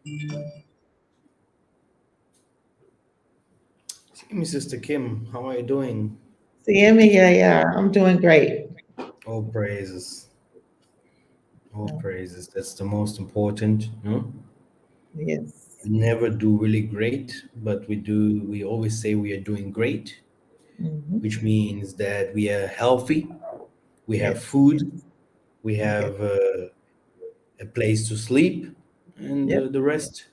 Me, Sister Kim, how are you doing? Yeah, I'm doing great. All praises, all Oh, praises. That's the most important. No? yes. We never do really great, but we do. We always say we are doing great, Hmm. which means that we are healthy, we have Yes. food, we Yes. have a place to sleep, and Yep. the rest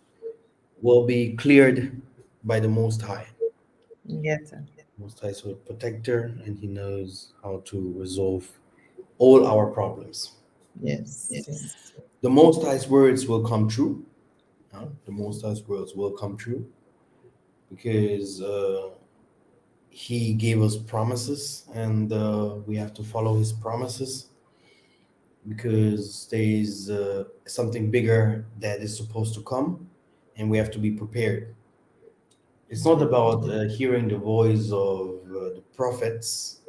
will be cleared by the Most High. Yes, sir. Most High is our protector, and He knows how to resolve all our problems. Yes. Yes. The Most High's words will come true. The Most High's words will come true because He gave us promises, and we have to follow His promises because there is something bigger that is supposed to come, and we have to be prepared. It's not about hearing the voice of the prophets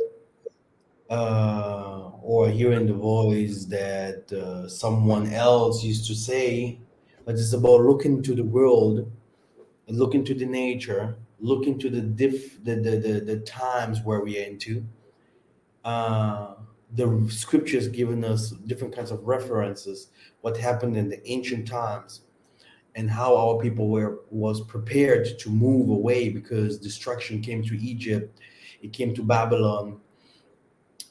or hearing the voice that someone else used to say, but it's about looking to the world, look into the nature, look into the times where we are into. Uh, the scriptures giving us different kinds of references, what happened in the ancient times, and how our people were was prepared to move away because destruction came to Egypt, it came to Babylon,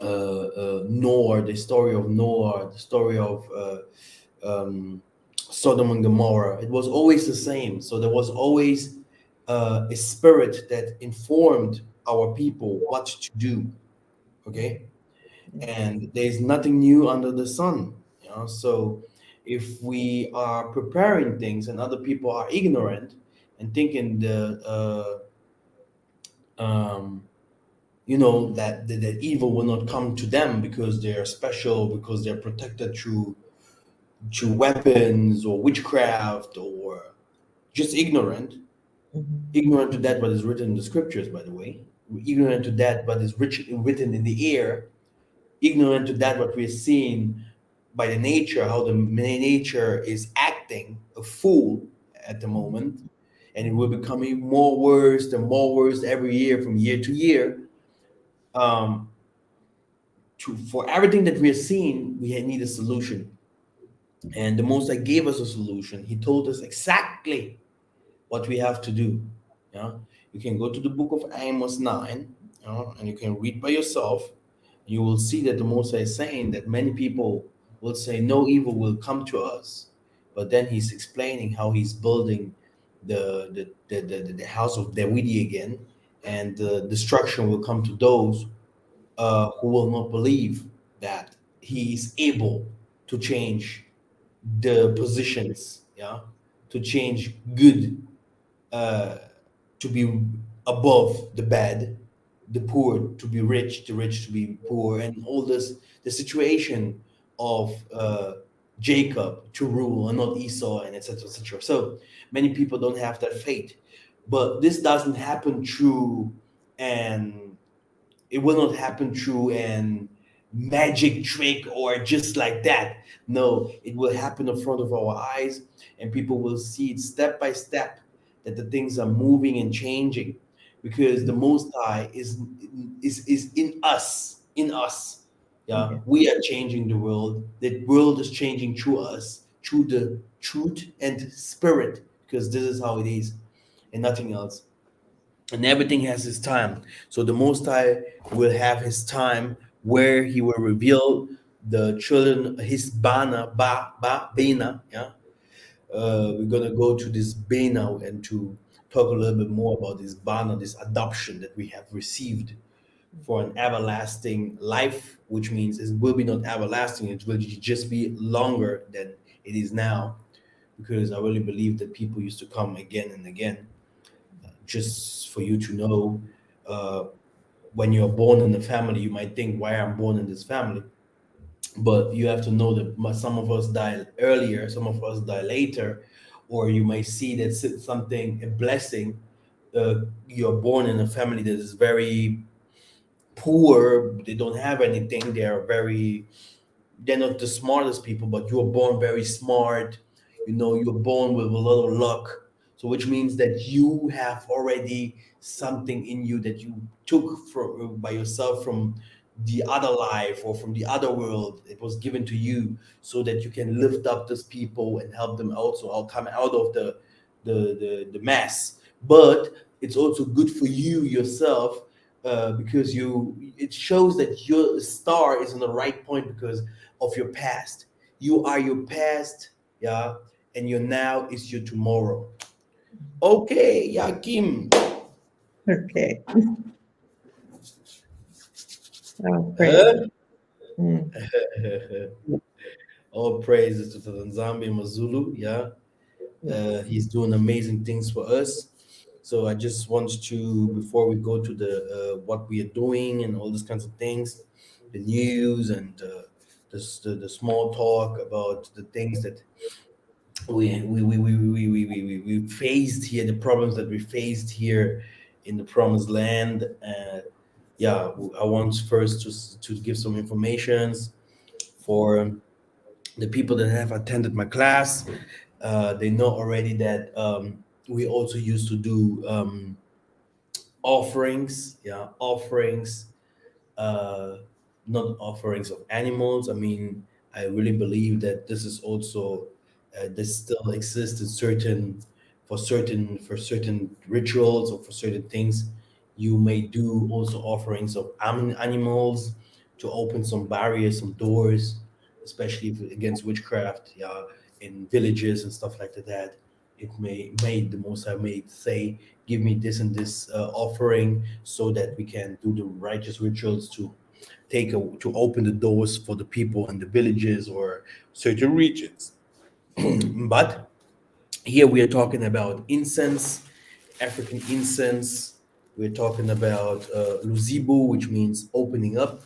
Noah, the story of Noah, the story of Sodom and Gomorrah. It was always the same. So there was always a spirit that informed our people what to do. Okay, Yes. and there's nothing new under the sun. So if we are preparing things and other people are ignorant and thinking um, that evil will not come to them because they're special, because they're protected through weapons or witchcraft or just Hmm. ignorant to that what is written in the scriptures, by the way, ignorant to that what is written in the air, ignorant to that what we're seeing by the nature, how the nature is acting a fool at the moment, and it will becoming more worse and more worse every year from year to year. um, for everything that we are seeing, we need a solution. And the Most High gave us a solution. He told us exactly what we have to do. Yeah, you can go to the book of Amos 9, and you can read by yourself. You will see that the Most High is saying that many people will say no evil will come to us, but then he's explaining how he's building the house of David again, and the destruction will come to those who will not believe that he is able to change the positions, yeah, to change good uh, to be above the bad, the poor to be rich, the rich to be poor, and all this, the situation of Jacob to rule and not Esau, and etc. etc. So many people don't have that faith, but this doesn't happen through, and it will not happen through an magic trick or just like that. No, it will happen in front of our eyes, and people will see it step by step that the things are moving and changing because the Most High is in us, in us. Yeah, Yes. we are changing the world. The world is changing through us, through the truth and spirit, because this is how it is, and nothing else, and everything has his time. So the Most High will have his time where he will reveal the children, his bana, yeah. We're gonna go to this bana and to talk a little bit more about this bana, this adoption that we have received for an everlasting life, which means it will be not everlasting, it will just be longer than it is now, because I really believe that people used to come again and again. Just for you to know, uh, when you're born in the family, you might think, why I'm born in this family? But you have to know that some of us die earlier, some of us die later, or you might see that something, a blessing. You're born in a family that is very poor, they don't have anything, they're not the smartest people, but you were born very smart. you're born with a lot of luck. So which means that you have already something in you that you took from by yourself from the other life or from the other world. It was given to you so that you can lift up these people and help them also all come out of the mess. But it's also good for you yourself, because it shows that your star is on the right point because of your past. You are your past, yeah, and your now is your tomorrow. Okay, Yakim. Okay. Oh, praise. Huh? Mm. All praises to the Nzambi Mazulu, yeah. Yes. He's doing amazing things for us. So I just want to, before we go to the what we are doing and all these kinds of things, the news and the small talk about the things that we faced here, the problems that we faced here in the promised land. Yeah, I want first to give some informations for the people that have attended my class. They know already that we also used to do offerings, yeah, offerings, uh, not offerings of animals. I mean, I really believe that this is also this still exists in certain for certain rituals or for certain things. You may do also offerings of animals to open some barriers, some doors, especially against witchcraft. Yeah, in villages and stuff like that. It may the most I may say, give me this and this offering so that we can do the righteous rituals to to open the doors for the people in the villages or certain regions. But here we are talking about incense, African incense. We're talking about luzibu, which means opening up.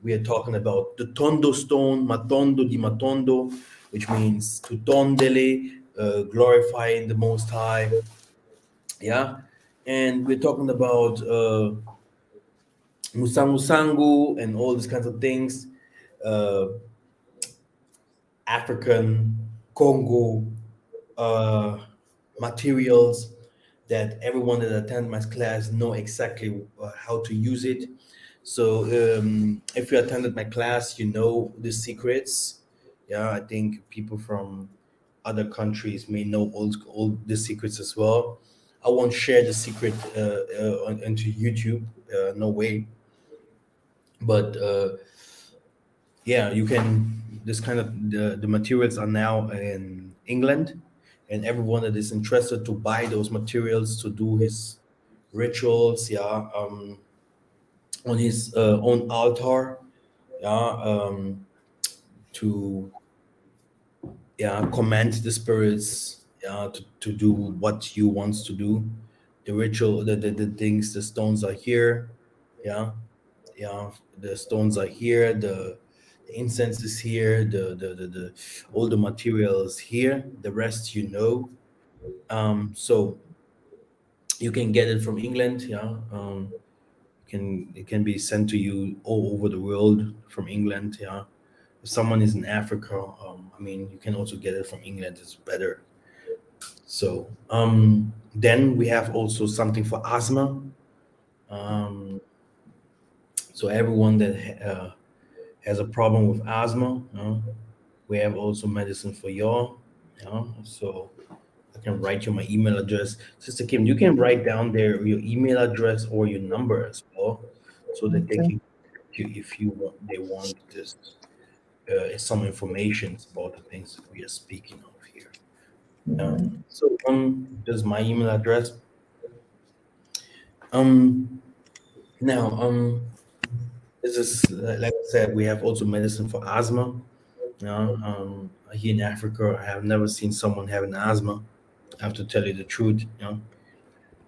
We are talking about the tondo stone, matondo di matondo, which means to tondele, glorifying the Most High. Yeah, and we're talking about musangu sangu and all these kinds of things. Uh, African, Congo uh, materials that everyone that attend my class know exactly how to use it. So if you attended my class, you know the secrets. Yeah, I think people from other countries may know all the secrets as well. I won't share the secret onto YouTube, no way. But yeah, you can. This kind of the materials are now in England, and everyone that is interested to buy those materials to do his rituals, yeah, on his own altar, yeah, to command the spirits, yeah, to do what you wants to do. The ritual, the things, the stones are here, yeah, yeah, the stones are here, the incense is here, the all the materials here, the rest you know. So you can get it from England, yeah. It can be sent to you all over the world from England, yeah. If someone is in Africa, I mean, you can also get it from England. It's better. So then we have also something for asthma. Um, so everyone that has a problem with asthma, we have also medicine for y'all. So I can write you my email address. Sister Kim, you can write down there your email address or your number as well, so that they Okay. can contact you if you want. They want this some information about the things that we are speaking of here. Mhm. So this is my email address. Um, now this is like I said, we have also medicine for asthma. Here in Africa, I have never seen someone having asthma. I have to tell you the truth.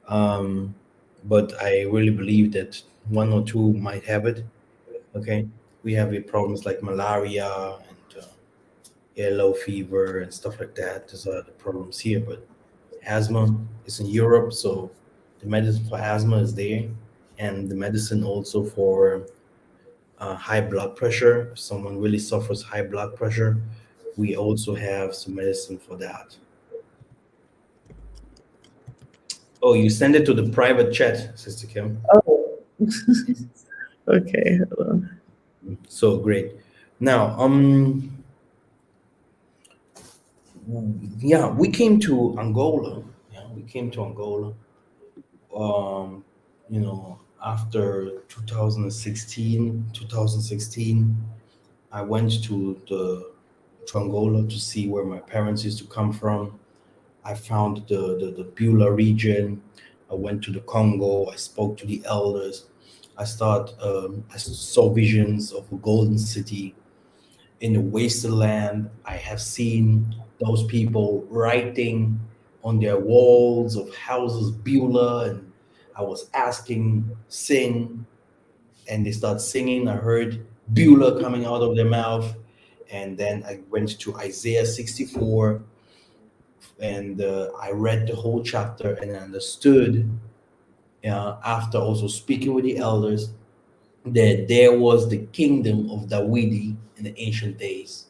Um, but I really believe that one or two might have it. Okay, we have problems like malaria and yellow fever and stuff like that. Those are the problems here. But asthma is in Europe, so the medicine for asthma is there, and the medicine also for high blood pressure. If someone really suffers high blood pressure, We also have some medicine for that. Oh, you send it to the private chat, Sister Kim. Oh. Okay. Hold on. So great. Now, yeah, we came to Angola. Yeah, we came to Angola. Um, after 2016, I went to Angola to see where my parents used to come from. I found the Beulah region. I went to the Congo. I spoke to the elders. I saw visions of a golden city in the wasted land. I have seen those people writing on their walls of houses Beulah, and I was asking, sing, and they start singing. I heard Beulah coming out of their mouth, and then I went to Isaiah 64, and I read the whole chapter and I understood, after also speaking with the elders, that there was the kingdom of Dawidi in the ancient days.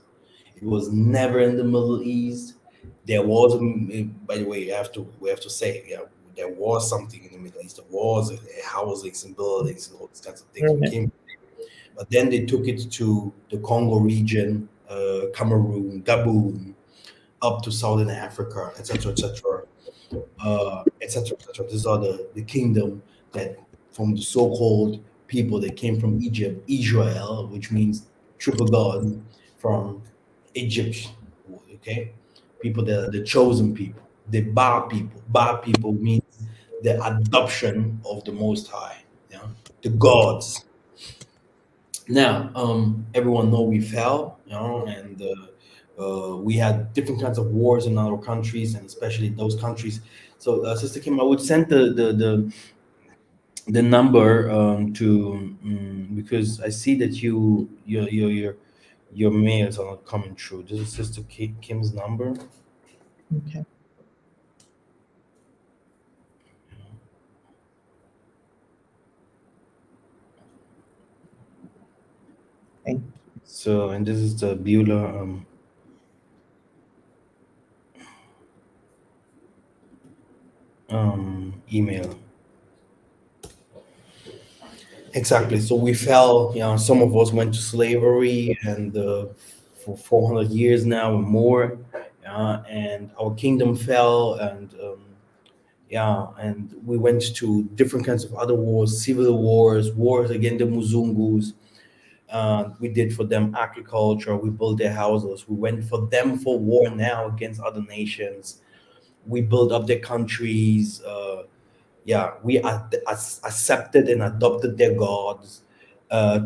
It was never in the Middle East. There was, by the way, we have to say, yeah, there was something in the Middle East. There was houses and buildings and all these kinds of things. We Okay. came, but then they took it to the Congo region, Cameroon, Gabon, up to Southern Africa, etc., etc., etc., etc. These are the kingdom that from the so-called people that came from Egypt, Israel, which means triple God, from Egypt. Okay, people that are the chosen people, the Ba people. Ba people means the adoption of the Most High. Yeah, the gods. Now, everyone know we fell, and we had different kinds of wars in our countries, and especially those countries. So, Sister Kim, I would send the number to because I see that your mails are not coming through. This is Sister Kim's number. Okay. Thank So, and this is the Beulah email. Exactly. So we fell. Some of us went to slavery, and for 400 years now and more, and our kingdom fell, and and we went to different kinds of other wars, civil wars, wars against the Muzungus. We did for them agriculture. We built their houses. We went for them for war now against other nations. We built up their countries. We accepted and adopted their gods,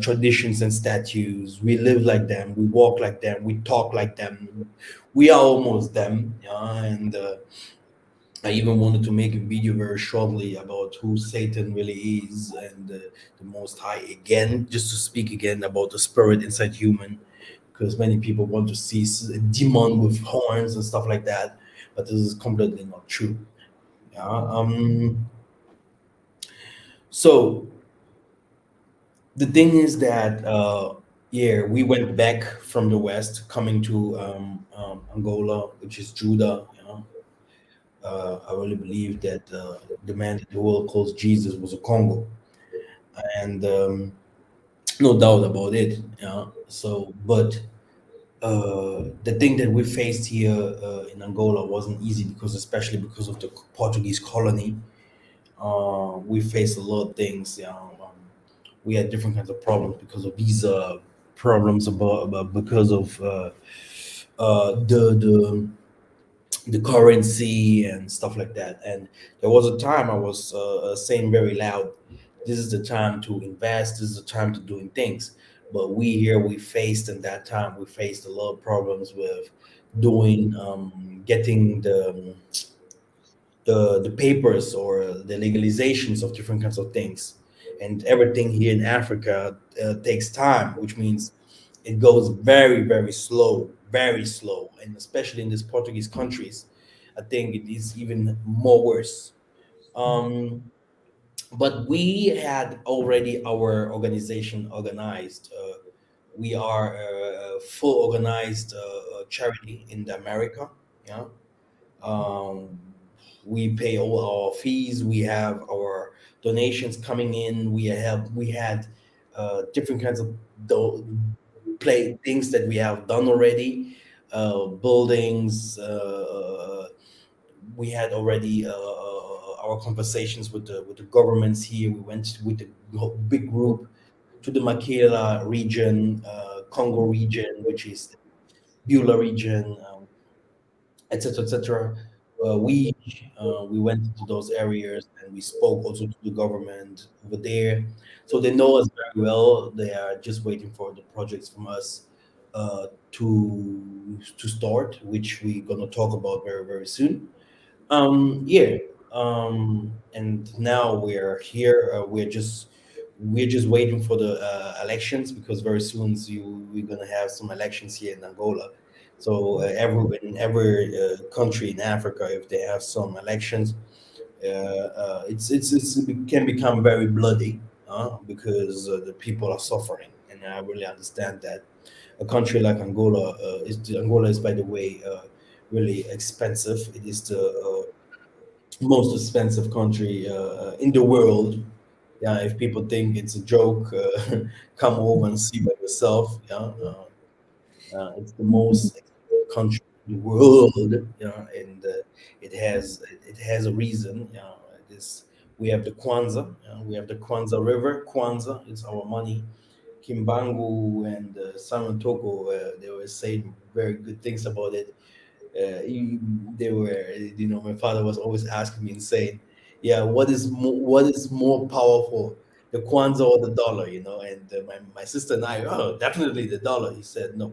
traditions and statues. We live like them, we walk like them, we talk like them. We are almost them. And I even wanted to make a video very shortly about who Satan really is, and the Most High again, just to speak again about the spirit inside human, because many people want to see a demon with horns and stuff like that, but this is completely not true. Yeah. So the thing is that yeah, we went back from the west, coming to Angola, which is Judah. I really believe that the man that the world calls Jesus was a Congo, and no doubt about it. So, but the thing that we faced here in Angola wasn't easy, because especially because of the Portuguese colony. We faced a lot of things. We had different kinds of problems because of visa problems, about because of the currency and stuff like that. And there was a time I was saying very loud, "This is the time to invest. This is the time to doing things." But we faced in that time, we faced a lot of problems with doing getting the papers or the legalizations of different kinds of things. And everything here in Africa takes time, which means it goes very slow. And especially in these Portuguese countries, I think it is even more worse. Um, but we had already our organization organized. We are a full organized charity in the America. Yeah. Um, we pay all our fees. We have our donations coming in. We had different kinds of do- play things that we have done already. Buildings. We had already our conversations with the governments here. We went with the big group to the Makela region, Congo region, which is the Beulah region, etc., etc. We went to those areas and we spoke also to the government over there, so they know us very well. They are just waiting for the projects from us to start, which we're gonna talk about very very soon. Yeah. And now we're here. We're just waiting for the elections because very soon we're gonna have some elections here in Angola. So in every country in Africa, if they have some elections, it can become very bloody, because the people are suffering, and I really understand that. A country like Angola Angola is, by the way, really expensive. It is the most expensive country in the world. Yeah, if people think it's a joke, come over and see by yourself. Yeah, it's the most expensive country in the world. Yeah, and it has a reason. Yeah, this we have the Kwanzaa. We have the Kwanzaa River. Kwanzaa is our money. Kimbangu and Simon Toko, they were saying very good things about it. They were, my father was always asking me and saying, "Yeah, what is more powerful, the kwanzaa or the dollar?" And my sister and I, "Oh, definitely the dollar." He said, "No,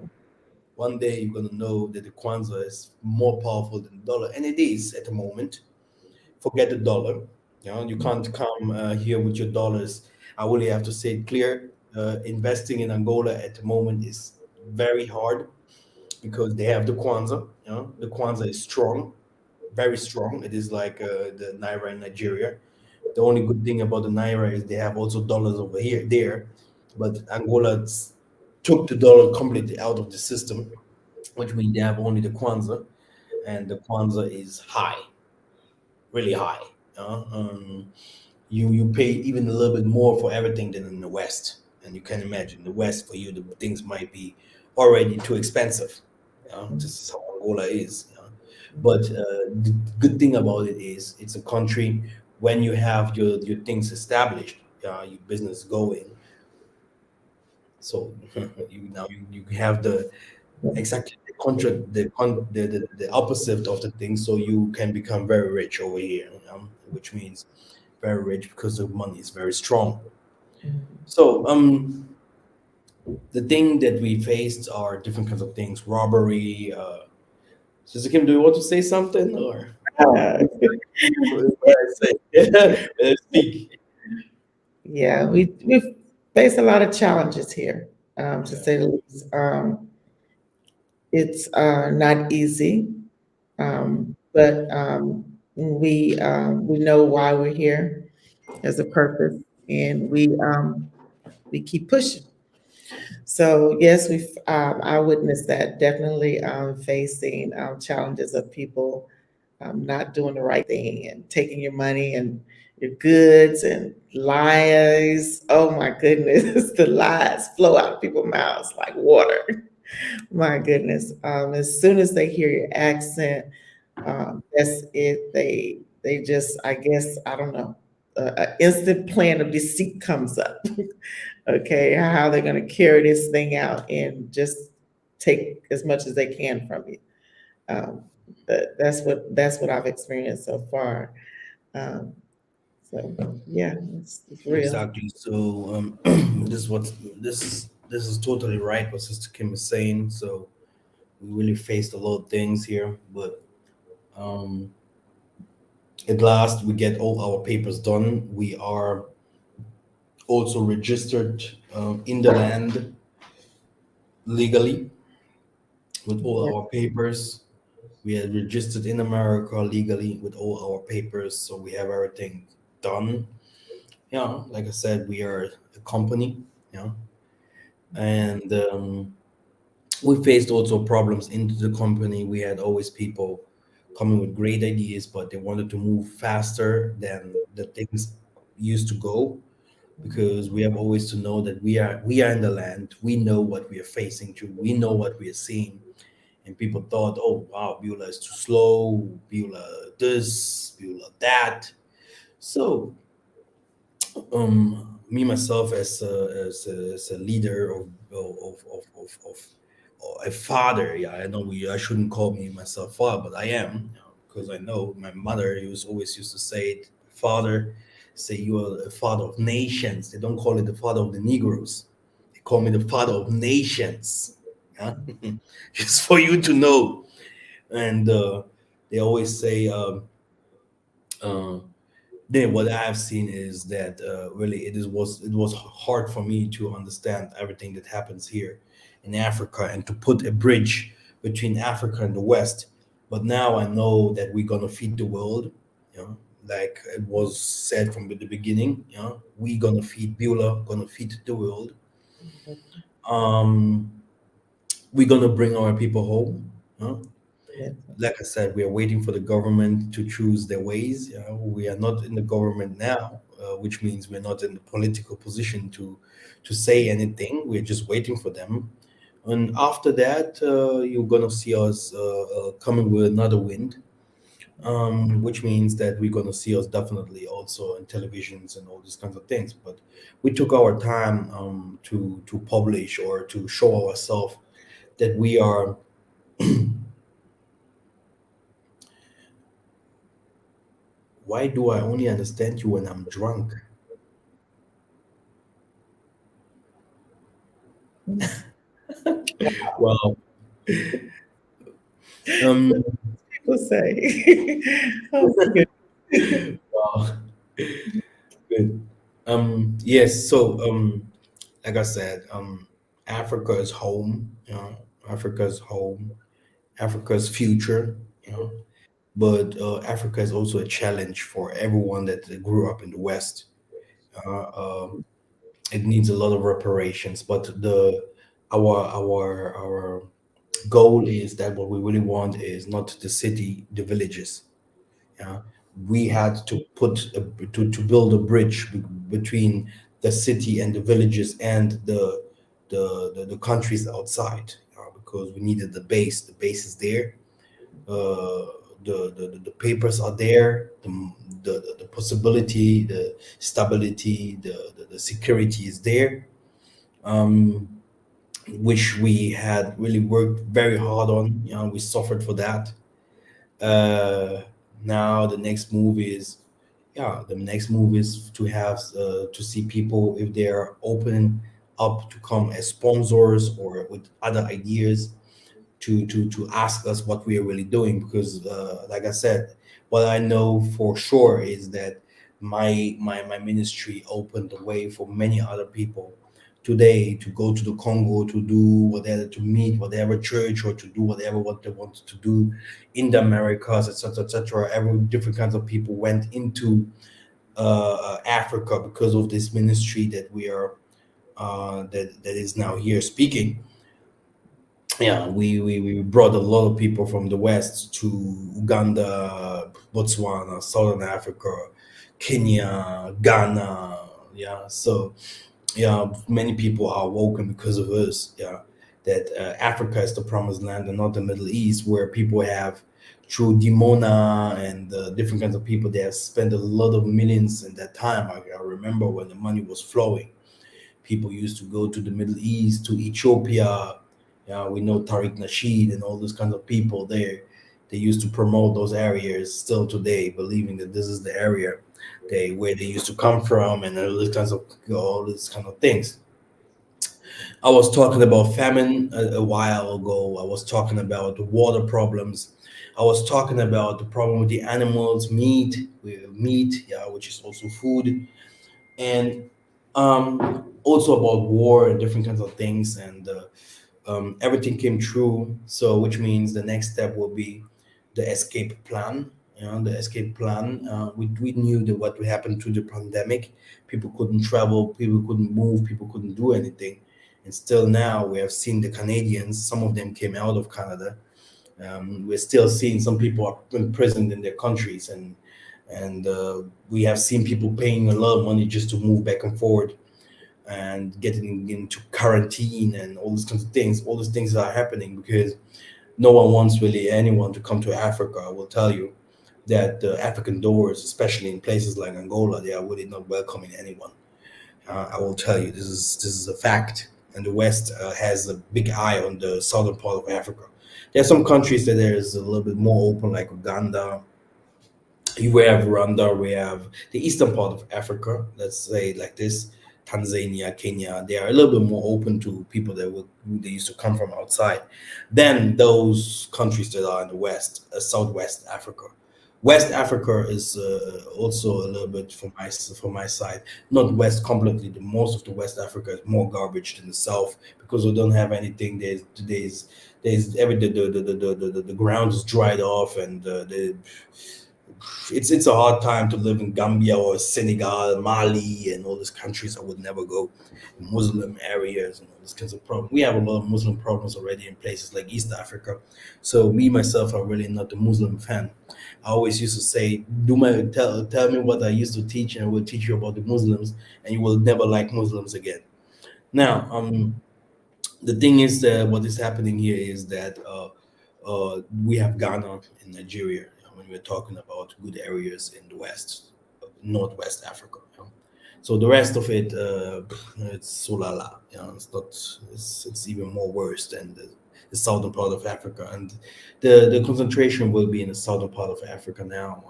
one day you're gonna know that the kwanzaa is more powerful than the dollar, and it is at the moment. Forget the dollar. You can't come here with your dollars. I really have to say it clear. Investing in Angola at the moment is very hard because they have the Kwanzaa. The Kwanzaa is strong, very strong. It is like the naira in Nigeria. The only good thing about the naira is they have also dollars over here, there, but Angola took the dollar completely out of the system, which means they have only the Kwanzaa, and the Kwanzaa is high, really high. You pay even a little bit more for everything than in the West. And you can imagine the West for you, the things might be already too expensive. This is how Angola is. But the good thing about it is it's a country when you have your things established, your business going. So you have the exactly the contract, the opposite of the thing. So you can become very rich over here, which means very rich because the money is very strong. So the thing that we faced are different kinds of things, robbery. Sister Kim, do you want to say something or Uh, what I say? Speak. yeah, we've faced a lot of challenges here, to Yeah. say the least. It's not easy, but we know why we're here. There's a purpose, and we keep pushing. So yes, I witnessed that, definitely facing challenges of people not doing the right thing and taking your money and your goods and lies. Oh my goodness, the lies flow out of people's mouths like water. My goodness. As soon as they hear your accent, that's it. They just, I guess, I don't know, an instant plan of deceit comes up. Okay, how they're going to carry this thing out and just take as much as they can from you. Um, that's what I've experienced so far. Um, so yeah, it's real. Exactly. So this is totally right what Sister Kim is saying. So we really faced a lot of things here, but um, at last we get all our papers done. We are also registered in the land legally with all Yeah. our papers. We are registered in America legally with all our papers, so we have everything done. Like I said, we are a company. Yeah, And we faced also problems into the company. We had always people coming with great ideas, but they wanted to move faster than the things used to go, because we have always to know that we are in the land. We know what we are facing to. We know what we are seeing. And people thought, oh wow, Beulah is too slow. Beulah this, Beulah that. So me myself as a leader of a father. Yeah, I know I shouldn't call me myself father, but I am, because I know my mother always used to say it, father, say you are a father of nations. They don't call it the father of the Negroes. They call me the father of nations. Yeah, just for you to know. And they always say. Uh, then what I have seen is that really it was hard for me to understand everything that happens here in Africa and to put a bridge between Africa and the West. But now I know that we're gonna feed the world, you know, like it was said from the beginning. You know, we gonna feed Beulah, gonna feed the world. Um, we're gonna bring our people home. You know? Yes. Like I said, we are waiting for the government to choose their ways. You know, we are not in the government now, which means we're not in the political position to say anything. We're just waiting for them. And after that, you're gonna see us coming with another wind, which means that we're gonna see us definitely also in televisions and all these kinds of things. But we took our time to publish or to show ourselves that we are. Why do I only understand you when I'm drunk? Well, um, People say. Oh my goodness. well, good. Yes. So, like I said, Africa is home. You know, Africa's home. Africa's future. You know, but Africa is also a challenge for everyone that grew up in the West. It needs a lot of reparations, but our goal is that what we really want is not the city, the villages. Yeah, we had to to build a bridge between the city and the villages and the countries outside, because we needed the base. The base is there. The papers are there. The possibility, the stability, the security is there. Um, which we had really worked very hard on. You know, we suffered for that. Uh, Now the next move is, yeah, the next move is to have to see people if they are open up to come as sponsors or with other ideas to ask us what we are really doing, because like I said, what I know for sure is that my ministry opened the way for many other people today to go to the Congo, to do whatever, to meet whatever church, or to do whatever what they wanted to do in the Americas, etc., etc. Every different kinds of people went into Africa because of this ministry that we are that is now here speaking. Yeah, we brought a lot of people from the west to Uganda, Botswana, Southern Africa, Kenya, Ghana. Yeah, so yeah, many people are woken because of us. Yeah, that Africa is the promised land and not the Middle East, where people have through Dimona and different kinds of people, they have spent a lot of millions in that time. I remember when the money was flowing, people used to go to the Middle East, to Ethiopia. Yeah, we know Tariq Nasheed and all those kinds of people there. They used to promote those areas still today, believing that this is the area where they used to come from and all these kind of things. I was talking about famine a while ago. I was talking about the water problems. I was talking about the problem with the animals, meat, yeah, which is also food, and also about war and different kinds of things. And everything came true. So, which means the next step will be the escape plan. You know, the escape plan. We knew that what would happen to the pandemic. People couldn't travel. People couldn't move. People couldn't do anything. And still now we have seen the Canadians, some of them came out of Canada. We're still seeing some people are imprisoned in their countries, and we have seen people paying a lot of money just to move back and forth and getting into quarantine and all these kinds of things. All these things are happening because no one wants really anyone to come to Africa. I will tell you that the African doors, especially in places like Angola, they are really not welcoming anyone. I will tell you this is a fact, and the West has a big eye on the southern part of Africa. There are some countries that there is a little bit more open, like Uganda. We have Rwanda, we have the eastern part of Africa, let's say like this, Tanzania, Kenya. They are a little bit more open to people they used to come from outside than those countries that are in the West, Southwest Africa. West Africa is also a little bit from my side, not West completely. The most of the West Africa is more garbage than the South because we don't have anything. There's every the ground is dried off and it's a hard time to live in Gambia or Senegal, Mali, and all these countries. I would never go. Muslim areas and all these kinds of problems. We have a lot of Muslim problems already in places like East Africa. So me myself, I'm really not a Muslim fan. I always used to say, tell me what I used to teach, and I will teach you about the Muslims, and you will never like Muslims again. Now, the thing is that what is happening here is that we have Ghana and Nigeria when we're talking about good areas in the West, Northwest Africa. So the rest of it, it's sulala. It's not. It's even more worse than the southern part of Africa, and the concentration will be in the southern part of Africa now.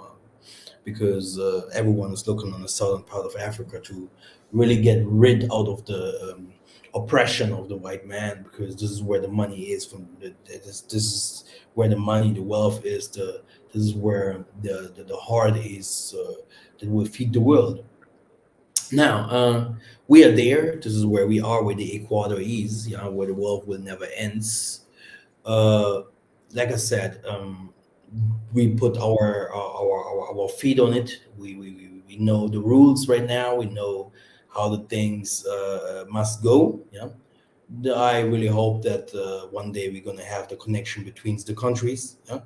Because everyone is looking on the southern part of Africa to really get rid out of the oppression of the white man, because this is where the money is from. This is where the money, the wealth is. This is where the heart is that will feed the world. Now, we are there. This is where we are, where the equator is, where the wealth will never ends. Uh, like I said, we put our feet on it. We know the rules right now. We know how the things must go. Yeah, I really hope that one day we're gonna have the connection between the countries. Yeah,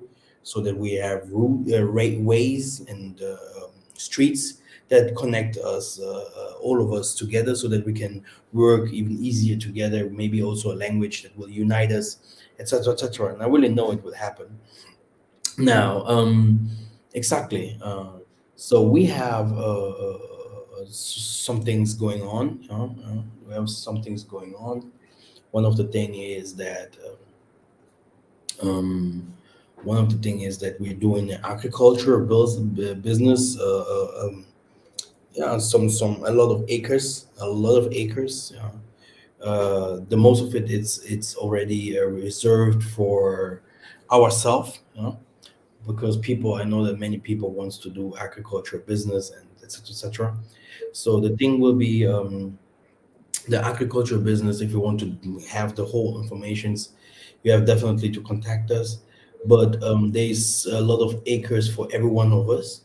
so that we have ways and streets that connect us, all of us together, so that we can work even easier together. Maybe also a language that will unite us, etc., etc. And I really know it will happen. Now, exactly. So we have some things going on. We have some things going on. One of the thing is that um, one of the thing is that we're doing an agriculture business. Yeah, some a lot of acres, a lot of acres. Yeah. The most of it it's already reserved for ourselves. Because people, I know that many people wants to do agriculture business and etc etc. So the thing will be the agriculture business. If you want to have the whole informations, you have definitely to contact us. But there's a lot of acres for every one of us.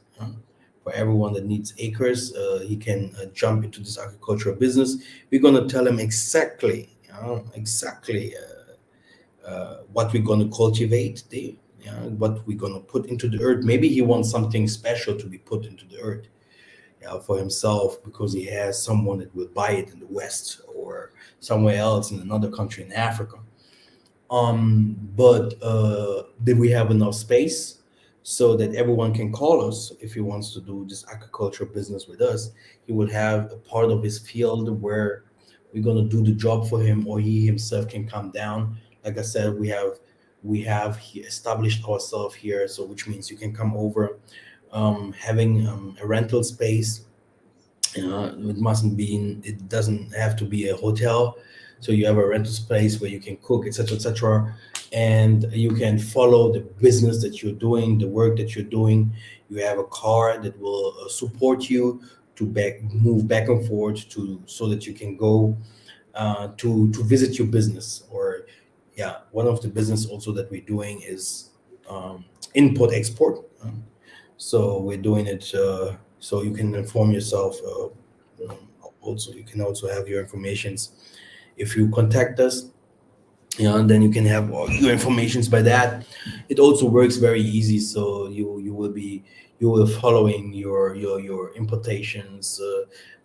For everyone that needs acres, he can jump into this agricultural business. We're gonna tell him exactly, exactly what we're going to cultivate there, what we're going to put into the earth. Maybe he wants something special to be put into the earth, for himself, because he has someone that will buy it in the West or somewhere else in another country in Africa. But did we have enough space so that everyone can call us if he wants to do this agricultural business with us? He will have a part of his field where we're gonna do the job for him, or he himself can come down. Like I said, we have established ourselves here, so which means you can come over, having a rental space. It doesn't have to be a hotel. So you have a rental space where you can cook, etc., etc., and you can follow the business that you're doing, the work that you're doing. You have a car that will support you to move back and forth to so that you can go to visit your business. Or yeah, one of the business also that we're doing is import export. So we're doing it so you can inform yourself. Also, you can also have your informations If you contact us, and then you can have all your informations by that. It also works very easy, so you will following your importations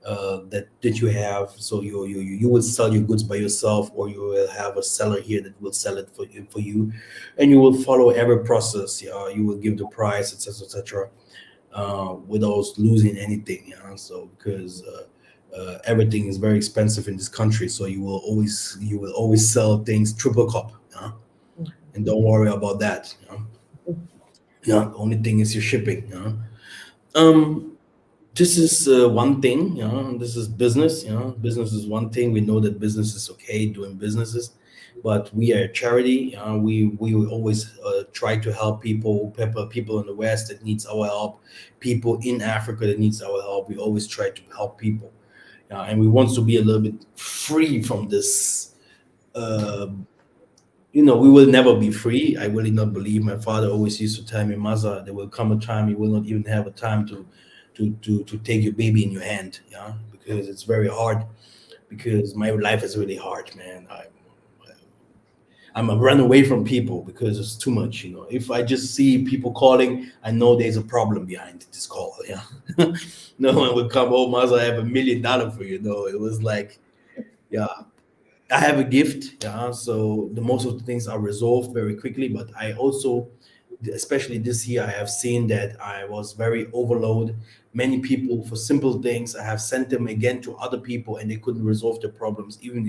that you have. So you will sell your goods by yourself, or you will have a seller here that will sell it for you, and you will follow every process. You will give the price, etc., etc., without losing anything. So because everything is very expensive in this country, so you will always sell things triple cup. And don't worry about that. The only thing is your shipping. Um, this is one thing. This is business. Business is one thing. We know that business is okay doing businesses, but we are a charity. We will always try to help people in the West that needs our help, people in Africa that needs our help. We always try to help people, and we want to be a little bit free from this. Uh, we will never be free. I really not believe. My father always used to tell me, "Massa, there will come a time you will not even have a time to take your baby in your hand." Because it's very hard. Because my life is really hard, man. I'm a run away from people because it's too much. If I just see people calling, I know there's a problem behind this call. Yeah. No one would come. Oh, Massa, I have $1 million for you. No, it was like, yeah, I have a gift, yeah. So the most of the things are resolved very quickly. But I also, especially this year, I have seen that I was very overloaded. Many people for simple things, I have sent them again to other people, and they couldn't resolve their problems, even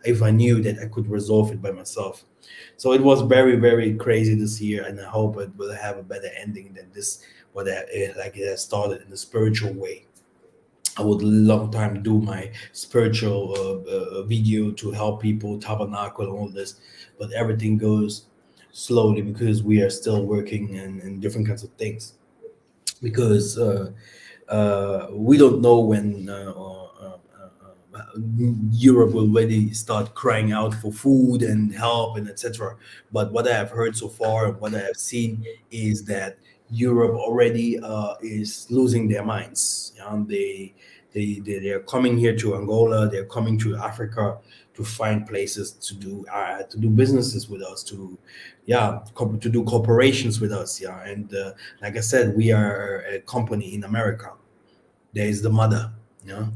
if I knew that I could resolve it by myself. So it was very, very crazy this year, and I hope it will have a better ending than this. Like it has started in a spiritual way. I would long time do my spiritual video to help people, tabernacle, and all this, but everything goes slowly because we are still working in different kinds of things. Because we don't know when Europe will really start crying out for food and help and etc. But what I have heard so far and what I have seen is that Europe already is losing their minds. They are coming here to Angola. They're coming to Africa to find places to do businesses with us, to do corporations with us. Yeah, and like I said, we are a company in America. There is the mother. Yeah,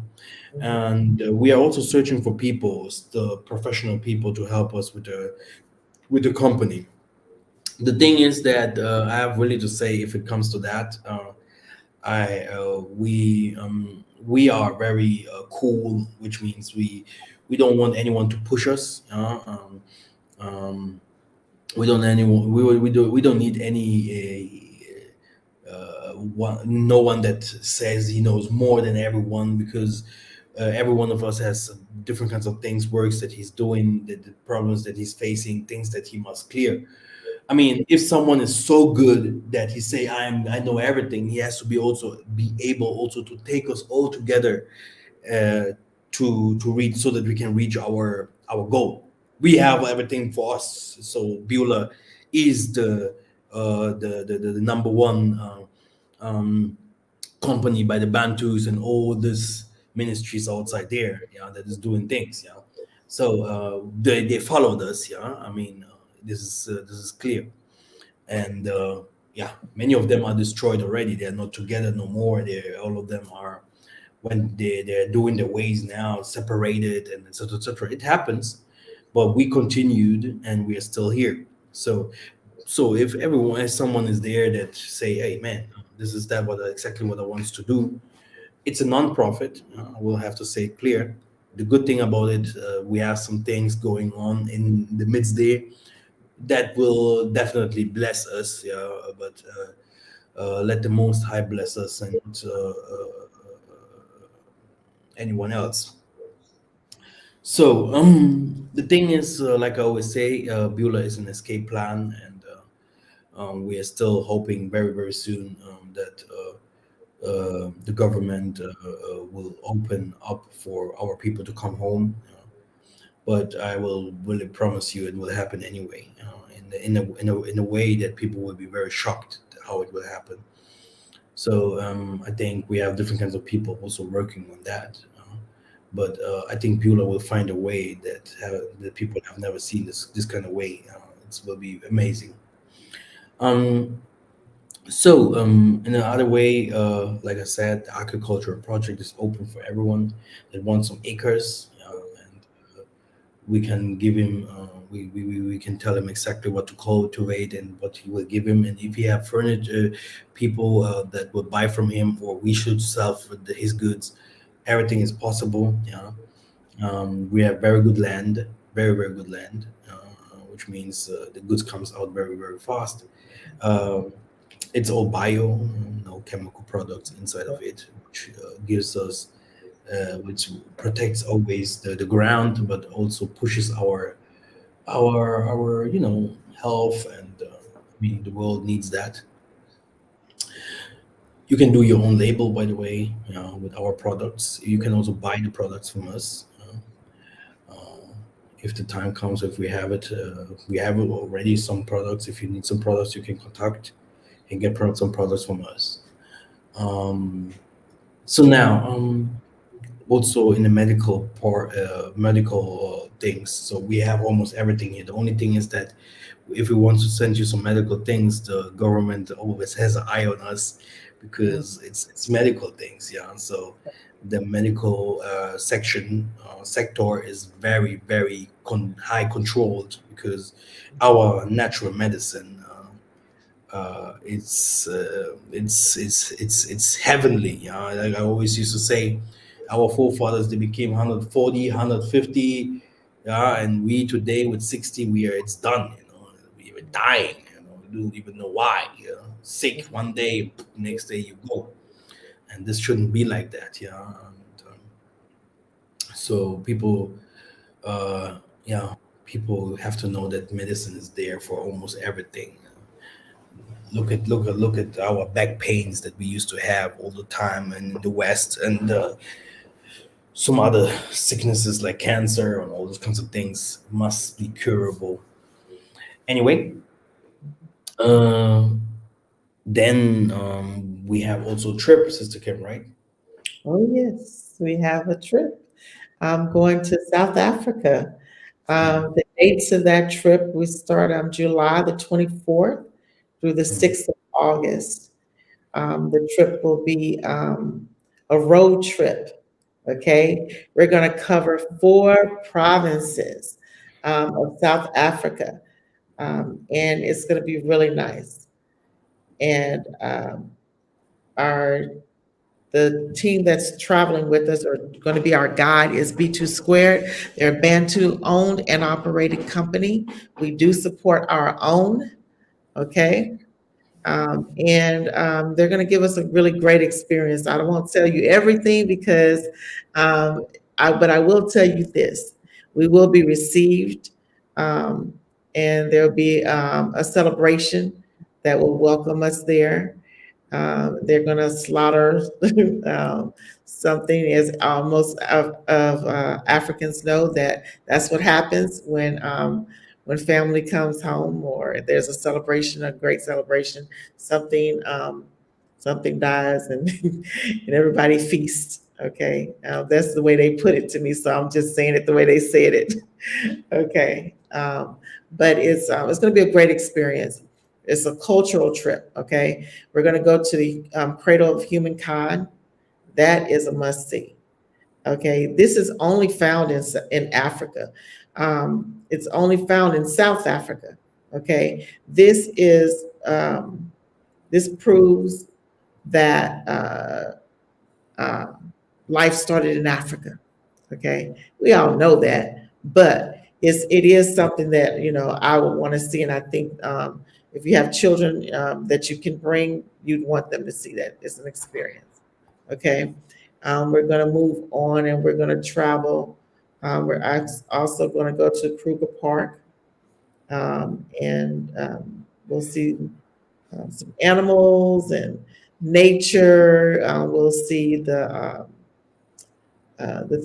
and we are also searching for people, the professional people, to help us with the company. The thing is that I have really to say, if it comes to that, I we are very cool, which means we don't want anyone to push us. We don't anyone we don't need any no one that says he knows more than everyone, because every one of us has different kinds of things, works that he's doing, the problems that he's facing, things that he must clear. I mean, if someone is so good that he say I know everything, he has to be able also to take us all together uh, to reach, so that we can reach our goal. We have everything for us. So Beulah is the number one um, company by the Bantus and all these ministries outside there, yeah, that is doing things, yeah. So they followed us, yeah. I mean, this is clear, and yeah, many of them are destroyed already. They are not together no more. They All of them are, when they're doing their ways now, separated and etc. etc. It happens, but we continued and we are still here. So if someone is there that say, hey man, this is exactly what I want to do, it's a non-profit. I will have to say clear. The good thing about it, we have some things going on in the midst there that will definitely bless us. Yeah, but let the Most High bless us and not anyone else. So the thing is, like I always say, Beulah is an escape plan, and we are still hoping very very soon that the government will open up for our people to come home. But I will really promise you, it will happen anyway. In a way that people will be very shocked how it will happen. So I think we have different kinds of people also working on that. but I think Beulah will find a way that that people have never seen this kind of way. It will be amazing. Um, in another way, like I said, the agricultural project is open for everyone that wants some acres, and we can give him. We can tell him exactly what to cultivate and what he will give him. And if he have furniture, people that will buy from him, or we should sell his goods, everything is possible. We have very good land, very good land, which means the goods comes out very fast. Uh, it's all bio, no chemical products inside of it, which gives us, which protects always the ground, but also pushes our health, and I mean the world needs that. You can do your own label, by the way, with our products. You can also buy the products from us. If the time comes, if we have already some products. If you need some products, you can contact and get some products from us. Um, so now, also in the medical part, medical things. So we have almost everything here. The only thing is that if we want to send you some medical things, the government always has an eye on us because it's medical things. Yeah. So the medical sector is very high controlled because our natural medicine. It's heavenly. Like I always used to say, our forefathers, they became 140, 150, yeah, and we today with 60, it's done. We were dying. We don't even know why. Sick one day, next day you go, and this shouldn't be like that. Yeah, and, so uh, yeah, people have to know that medicine is there for almost everything. Look at our back pains that we used to have all the time in the West, and some other sicknesses like cancer and all those kinds of things must be curable. Anyway, uh, then we have also trip, Sister Kim, right? Oh, yes, we have a trip. I'm going to South Africa. Mhm, The dates of that trip, we start on July the 24th through the mhm, 6th of August. The trip will be a road trip. Okay, we're going to cover 4 provinces of South Africa, and it's going to be really nice. And our the team that's traveling with us or going to be our guide is B2 Squared. They're a Bantu owned and operated company. We do support our own. Okay. And they're going to give us a really great experience. I don't want to tell you everything because, but I will tell you this: we will be received, um, and there'll be a celebration that will welcome us there. They're going to slaughter something, as most of Africans know that that's what happens when family comes home or there's a celebration, a great celebration, something something dies and and everybody feasts. Okay, that's the way they put it to me, so I'm just saying it the way they said it. Okay, but it's going to be a great experience. It's a cultural trip. Okay, we're going to go to the Cradle of Humankind. That is a must see. Okay, this is only found in Africa. It's only found in South Africa. Okay, this proves that uh, life started in Africa. Okay, we all know that, but it is something that I would want to see, and I think if you have children that you can bring, you'd want them to see that. It's an experience. Okay, we're going to move on, and we're going to travel. Also going to go to Kruger Park, and we'll see some animals and nature. We'll see the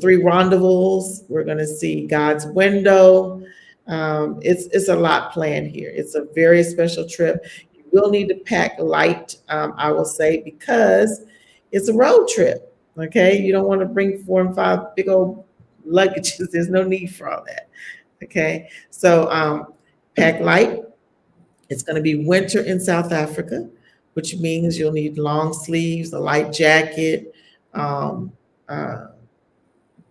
3 rendezvous. We're going to see God's window. It's a lot planned here. It's a very special trip. You will need to pack light, I will say, because it's a road trip. Okay, you don't want to bring 4 and 5 big old luggages. There's no need for all that. Okay, so pack light. It's going to be winter in South Africa, which means you'll need long sleeves, a light jacket. Um, uh,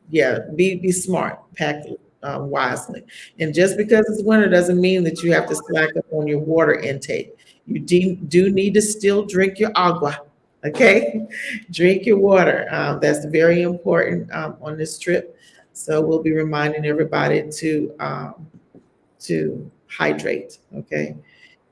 yeah, be smart, pack wisely. And just because it's winter doesn't mean that you have to slack up on your water intake. You do need to still drink your agua, okay? Drink your water. That's very important on this trip. So we'll be reminding everybody to hydrate, okay?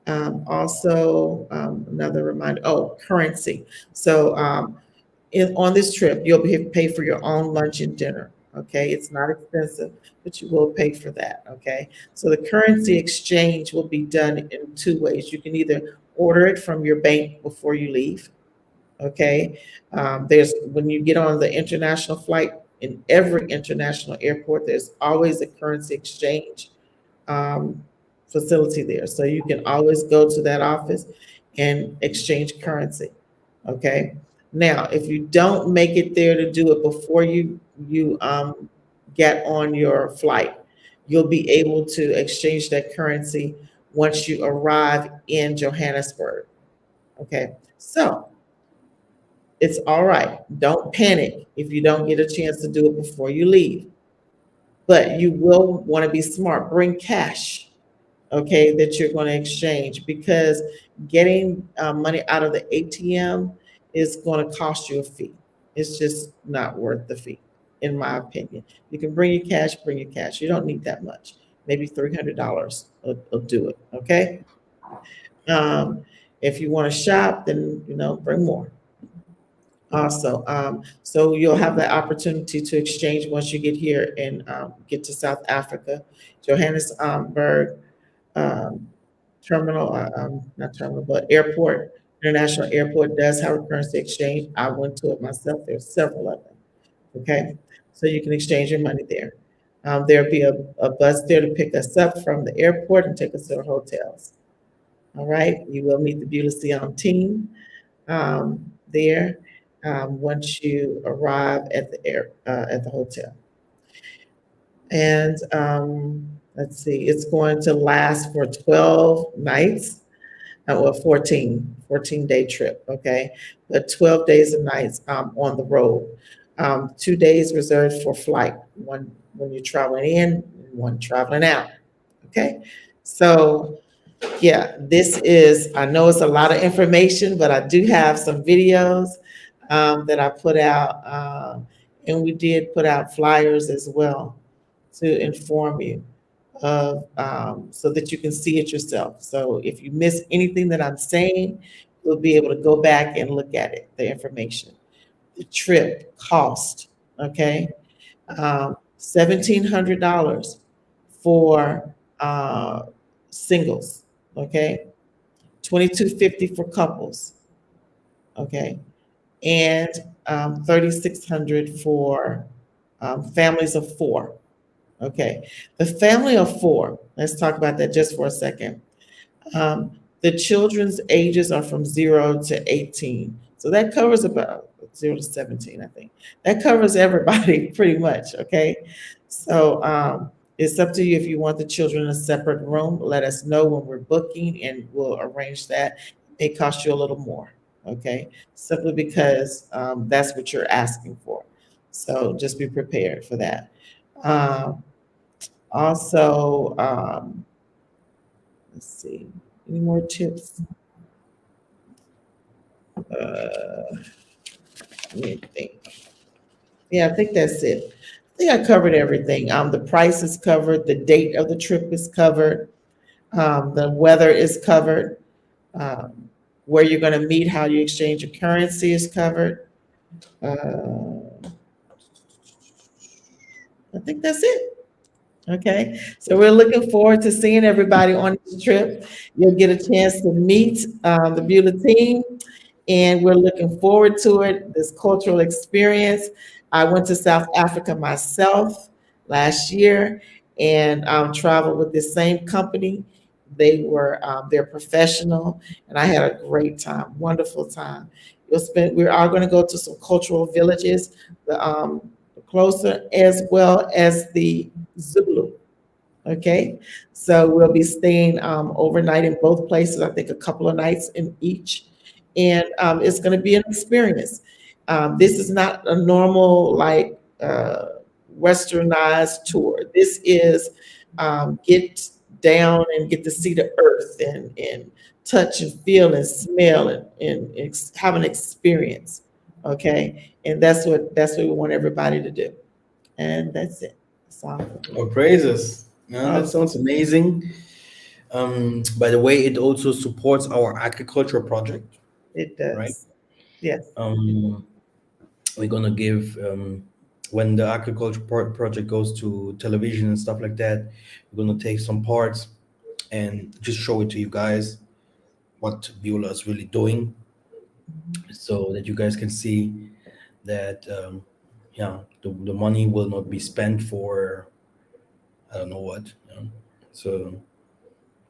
Also, another reminder, oh, currency. So on this trip, you'll pay for your own lunch and dinner. Okay, it's not expensive, but you will pay for that. Okay, so the currency exchange will be done in 2 ways. You can either order it from your bank before you leave. Okay, there's when you get on the international flight in every international airport, there's always a currency exchange um, facility there. So you can always go to that office and exchange currency. Okay. Now, if you don't make it there to do it before you get on your flight, you'll be able to exchange that currency once you arrive in Johannesburg. Okay. So it's all right. Don't panic if you don't get a chance to do it before you leave. But you will want to be smart. Bring cash, okay, that you're going to exchange because getting money out of the ATM is going to cost you a fee. It's just not worth the fee, in my opinion. You can bring your cash, bring your cash. You don't need that much. Maybe $300 will do it, okay? Um, if you want to shop, then, bring more. Also, so you'll have the opportunity to exchange once you get here and get to South Africa. Johannesburg um, terminal, not terminal, but airport, international airport does have a currency exchange. I went to it myself. There's several of them. Okay, so you can exchange your money there. There'll be a bus there to pick us up from the airport and take us to our hotels. All right, you will meet the Beulah team there once you arrive at the hotel. And let's see, it's going to last for 12 nights, or 14-day trip, okay? But 12 days and nights on the road. 2 days reserved for flight, one when you're traveling in, one traveling out, okay? So yeah, I know it's a lot of information, but I do have some videos that I put out, and we did put out flyers as well to inform you of, so that you can see it yourself. So if you miss anything that I'm saying, you'll be able to go back and look at it, the information. The trip cost, okay, $1,700 for singles, okay, $2,250 for couples, okay, and 3,600 for families of 4. Okay, the family of 4. Let's talk about that just for a second. The children's ages are from 0 to 18, so that covers about 0 to 17, I think. That covers everybody pretty much. Okay, so it's up to you if you want the children in a separate room. Let us know when we're booking, and we'll arrange that. It may cost you a little more. Okay, simply because that's what you're asking for. So just be prepared for that. Also, let's see, any more tips? Let me think. Yeah, I think that's it. I think I covered everything. The price is covered. The date of the trip is covered. The weather is covered. Where you're going to meet, how you exchange your currency is covered. I think that's it. Okay, so we're looking forward to seeing everybody on this trip. You'll get a chance to meet the Beulah team, and we're looking forward to it, this cultural experience. I went to South Africa myself last year and traveled with this same company. They're professional, and I had a great time, wonderful time. We are going to go to some cultural villages, the closer, as well as the Zulu. Okay, so we'll be staying overnight in both places. I think a couple of nights in each, and it's going to be an experience. This is not a normal like westernized tour. This is get down and get to see the earth and touch and feel and smell and have an experience. Okay, and that's what we want everybody to do, and that's it. That's all for me. Or praises. Yeah, that Oh, sounds amazing. By the way, it also supports our agriculture project, it right? does. Yes. Um, we're gonna give when the agriculture project goes to television and stuff like that. We're gonna take some parts and just show it to you guys what Beulah is really doing, so that you guys can see that yeah, the money will not be spent for I don't know what. So,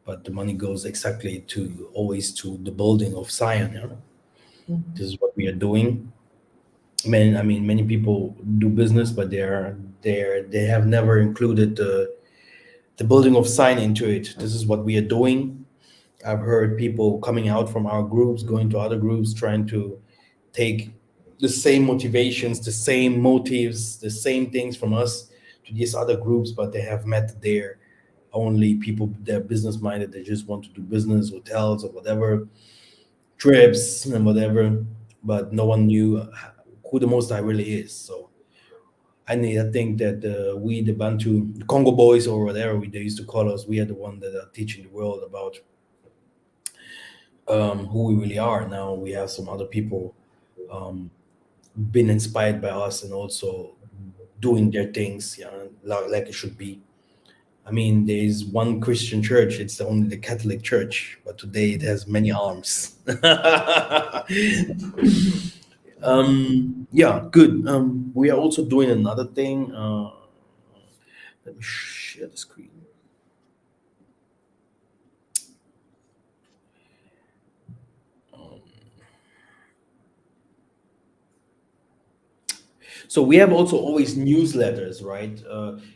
but the money goes exactly to always to the building of Zion. Mhm. This is what we are doing. I mean, many people do business, but they have never included the building of Zion into it. This is what we are doing. I've heard people coming out from our groups, going to other groups, trying to take the same motivations, the same motives, the same things from us to these other groups, but they have met their only people, they're business minded, they just want to do business, hotels or whatever, trips and whatever, but no one knew who the Most High really is. So I think that we, the Bantu, the Congo boys or whatever they used to call us, we are the one that are teaching the world about who we really are. Now we have some other people um, been inspired by us and also doing their things, like it should be. I mean, there is one Christian church, it's only the Catholic Church, but today it has many arms. Yeah, good. We are also doing another thing. Let me share the screen. So we have also always newsletters, right?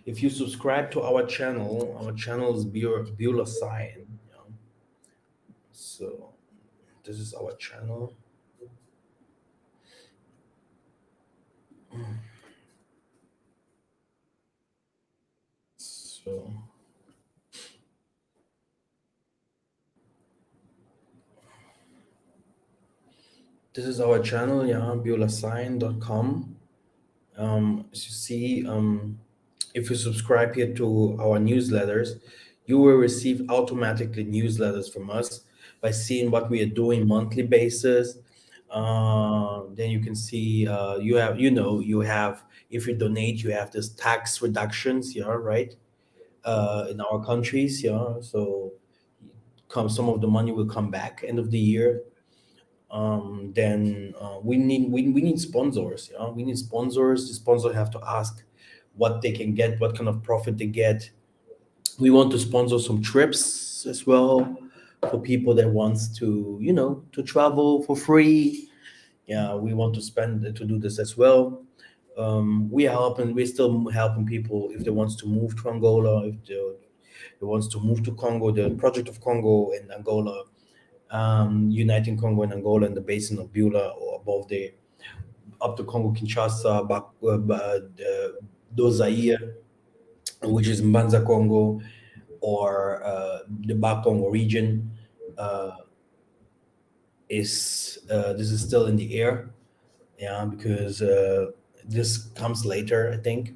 If you subscribe to our channel is Beulah Sign. So this is our channel. So this is our channel, yeah, beulahsign.com. As you see, if you subscribe here to our newsletters, you will receive automatically newsletters from us by seeing what we are doing monthly basis. Then you can see you have if you donate, you have this tax reductions, yeah, right? In our countries, yeah. So some of the money will come back end of the year. Then we need sponsors. We need sponsors. The sponsor have to ask what they can get, what kind of profit they get. We want to sponsor some trips as well for people that wants to to travel for free. Yeah, we want to spend to do this as well. We're still helping people if they wants to move to Angola, if they wants to move to Congo, the project of Congo and Angola, uniting Congo and Angola in the basin of Beulah or above there, up to Congo Kinshasa, back do Zaire, which is Mbanza Congo, or the Back Congo region. Uh, this is still in the air, yeah, because this comes later, I think.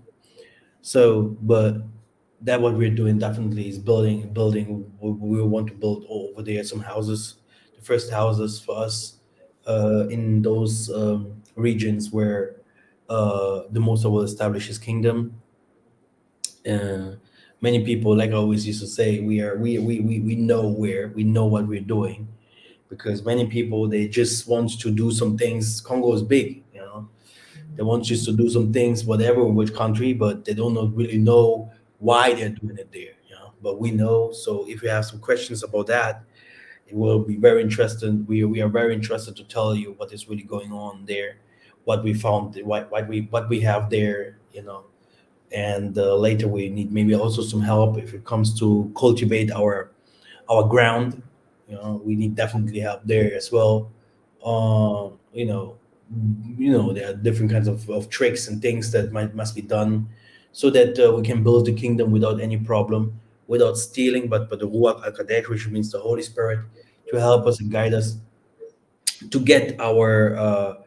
So, but that what we're doing definitely is building. We want to build over there some houses, the first houses for us in those regions where the Musa will establish his kingdom. Uh, Many people, like I always used to say, we know we know what we're doing, because many people they just want to do some things. Congo is big, they want you to do some things, whatever, in which country, but they don't really know why they're doing it there. But we know. So if you have some questions about that, will be very interested. We are very interested to tell you what is really going on there, what we found, what we have there, and later we need maybe also some help if it comes to cultivate our ground. We need definitely help there as well. uh, you know there are different kinds of tricks and things that must be done so that we can build the kingdom without any problem, without stealing, but the ruach hakodesh, which means the Holy Spirit, to help us and guide us to get our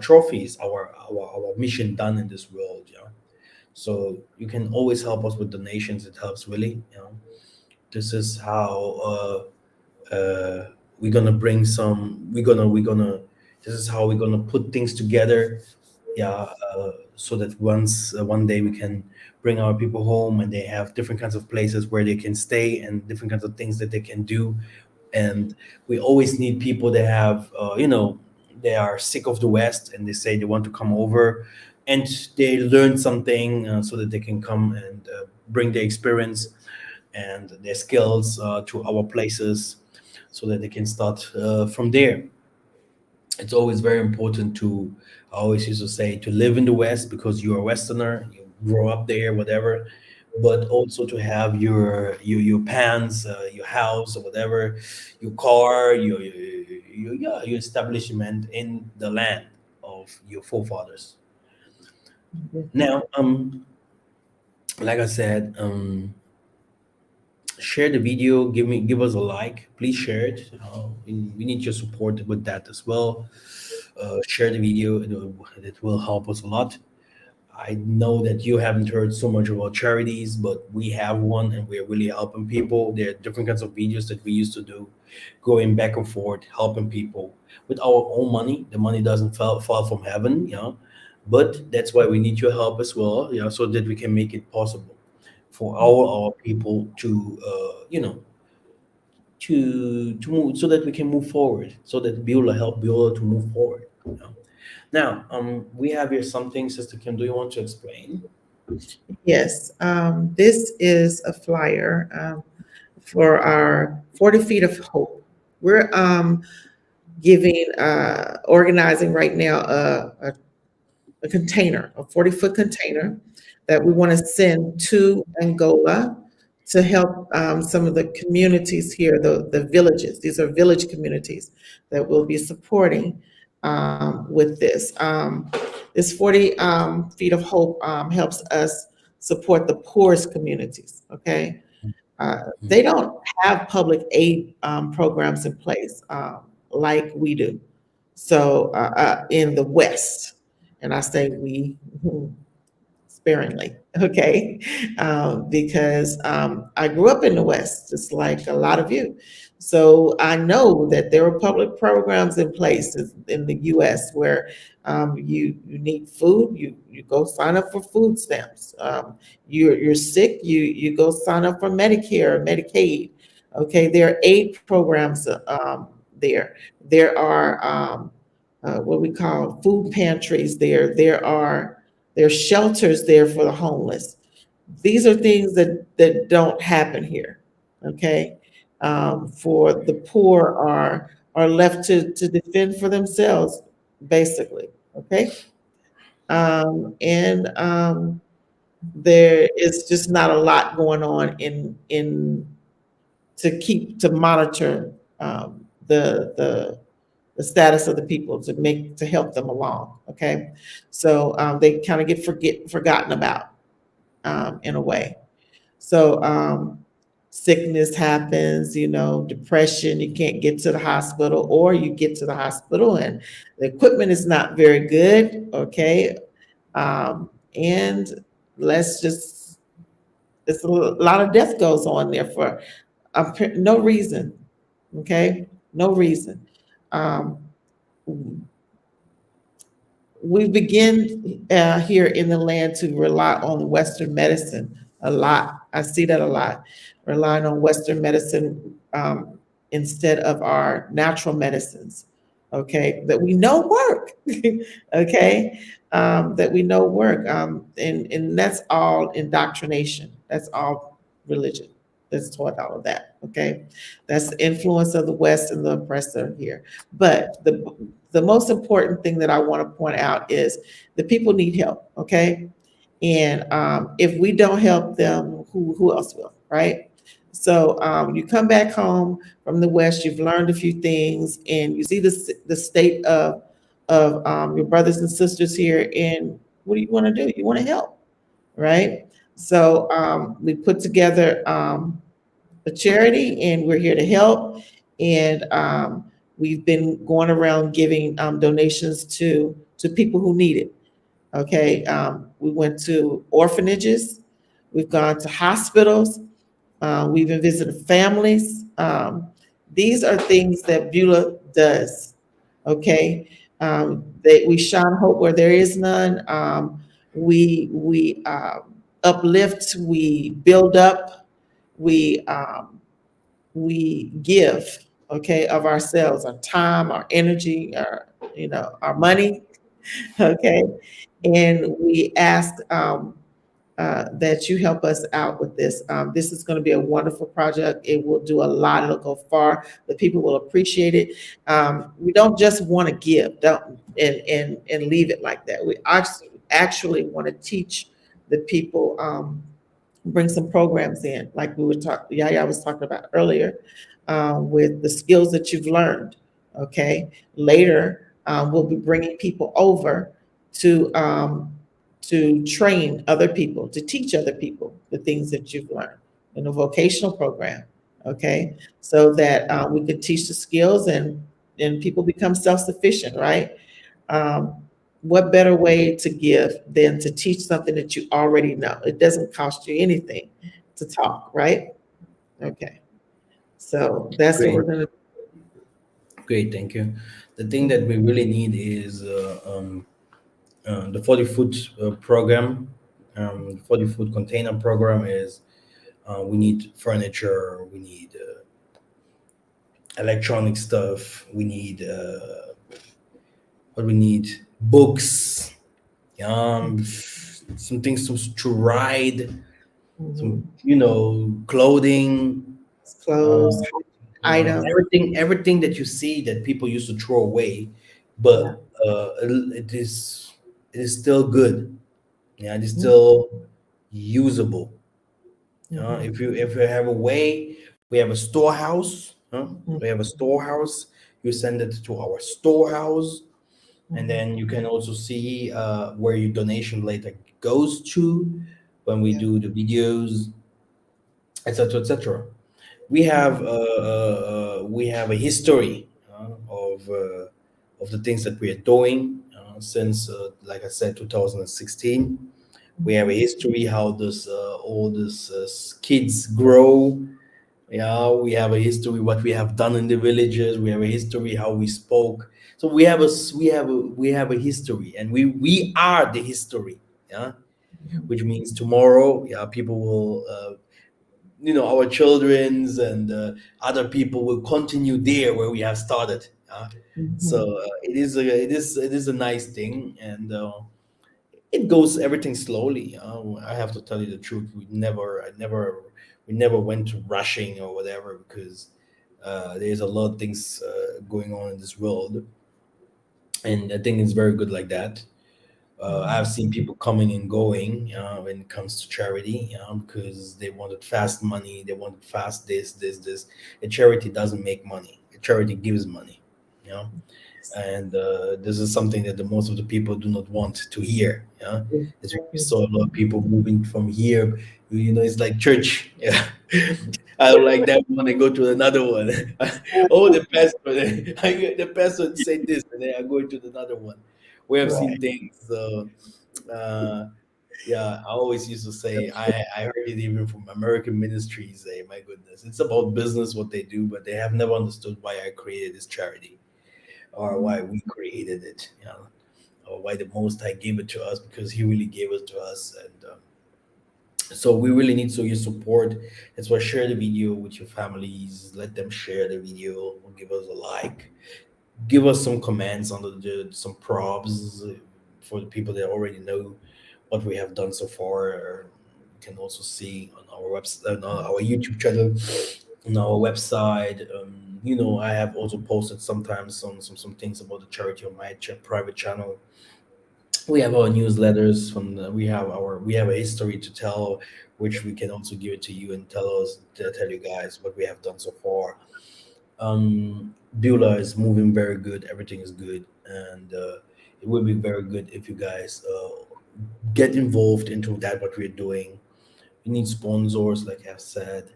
trophies, our mission done in this world. So you can always help us with donations. It helps really. This is how we're gonna bring some. We're gonna. This is how we're gonna put things together. Yeah, so that one day we can bring our people home and they have different kinds of places where they can stay and different kinds of things that they can do. And we always need people that have they are sick of the West and they say they want to come over and they learn something, so that they can come and bring their experience and their skills to our places, so that they can start from there. It's always very important to, I always used to say, to live in the West because you're a Westerner, you grow up there, whatever, but also to have your pants, your house or whatever, your car, your establishment in the land of your forefathers. Now, like I said, share the video, give us a like, please share it. We need your support with that as well. Share the video, it will help us a lot. I know that you haven't heard so much about charities, but we have one and we're really helping people. There are different kinds of videos that we used to do, going back and forth, helping people with our own money. The money doesn't fall from heaven, but that's why we need your help as well, so that we can make it possible for our people to, to move, so that we can move forward, so that Beulah help Beulah to move forward. Now, we have here something, Sister Kim. Do you want to explain? Yes, this is a flyer for our 40 Feet of Hope. We're giving, organizing right now a container, a 40-foot container that we want to send to Angola to help some of the communities here, the villages. These are village communities that we'll be supporting with this. This 40 Feet of Hope helps us support the poorest communities, okay? They don't have public aid programs in place like we do. So in the West, and I say we sparingly, okay? Because I grew up in the West, just like a lot of you. So I know that there are public programs in place in the US where you need food, you go sign up for food stamps. You're sick, you go sign up for Medicare, Medicaid. Okay, there are aid programs there. There are what we call food pantries there. There's shelters there for the homeless. These are things that don't happen here. Okay, for the poor are left to defend for themselves, basically. Okay, and there is just not a lot going on in to monitor the status of the people to help them along. Okay, so they kind of get forgotten about in a way. So sickness happens, depression. You can't get to the hospital, or you get to the hospital and the equipment is not very good. Okay, and let's just it's a lot of death goes on there for no reason. Okay, no reason. Um, we begin here in the land to rely on Western medicine a lot. I see that a lot, relying on Western medicine instead of our natural medicines, okay, that we know work, okay, that we know work. And that's all indoctrination. That's all religion. that's taught all of that. Okay, that's the influence of the West and the oppressor here. But the most important thing that I want to point out is the people need help. Okay, and if we don't help them, who else will, right? So you come back home from the West, you've learned a few things, and you see the state of your brothers and sisters here. And what do you want to do? You want to help, right? So we put together a charity, and we're here to help. And we've been going around giving donations to people who need it. Okay, we went to orphanages, we've gone to hospitals, we've even visited families. These are things that Beulah does. Okay, we shine hope where there is none. We uplift, we build up, we we give. Okay, of ourselves, our time, our energy, our our money. Okay, and we ask that you help us out with this. This is going to be a wonderful project. It will do a lot. It'll go far. The people will appreciate it. We don't just want to give, don't and leave it like that. We actually want to teach the people. Bring some programs in, like we were talking. Yaya was talking about earlier, with the skills that you've learned. Okay, later we'll be bringing people over to train other people, to teach other people the things that you've learned in a vocational program. Okay, so that we can teach the skills and people become self-sufficient, right? Um, what better way to give than to teach something that you already know? It doesn't cost you anything to talk, right? Okay, so that's what we're Great, gonna. great, thank you. The thing that we really need is the 40 foot program. 40 foot container program is we need furniture, we need electronic stuff, we need what we need books, some things to ride, some Mhm. clothing, Clothes, uh, items. everything that you see that people used to throw away, Yeah. but it is still good. Yeah, it is Mhm. still usable. Mhm. If you have a way, we have a storehouse. Mhm. We have a storehouse. You send it to our storehouse, and Mhm. then you can also see where your donation later goes to when we Yeah. do the videos, etc., etc. We have a history of the things that we are doing since, like I said, 2016. We have a Mhm. history how this all these kids grow. Yeah, we have a history what we have done in the villages. We have a history how we spoke. So we have a history, and we are the history. Yeah, which means tomorrow, yeah, people will our children's and other people will continue there where we have started. So Mhm. it is a nice thing, and it goes everything slowly. I have to tell you the truth. We never went to rushing or whatever, because there's a lot of things going on in this world, and I think it's very good like that. I've Mhm. seen people coming and going when it comes to charity, because they wanted fast money, they wanted fast this. A charity doesn't make money. A charity gives money, you know and this is something that the most of the people do not want to hear. Yeah, as we saw a lot of people moving from here. It's like church. Yeah, I don't like that one. I go to another one. Oh, the pastor, the pastor said this, and then I go to another one. We have seen Right. things. So, uh, yeah, I always used to say, I heard it even from American ministries. Say, my goodness, it's about business what they do, but they have never understood why I created this charity, or why we created it, or why the Most High gave it to us, because He really gave it to us. And so we really need your support. That's why share the video with your families. Let them share the video. Give us a like. Give us some comments on some props for the people that already know what we have done so far. can also see on our website, on our YouTube channel, on our website. I have also posted sometimes on some things about the charity on my private channel. We have our newsletters we have a history to tell, which we can also give it to you and tell you guys what we have done so far. Beulah is moving very good. Everything is good, and it will be very good if you guys get involved into that what we're doing. We need sponsors, like I've said.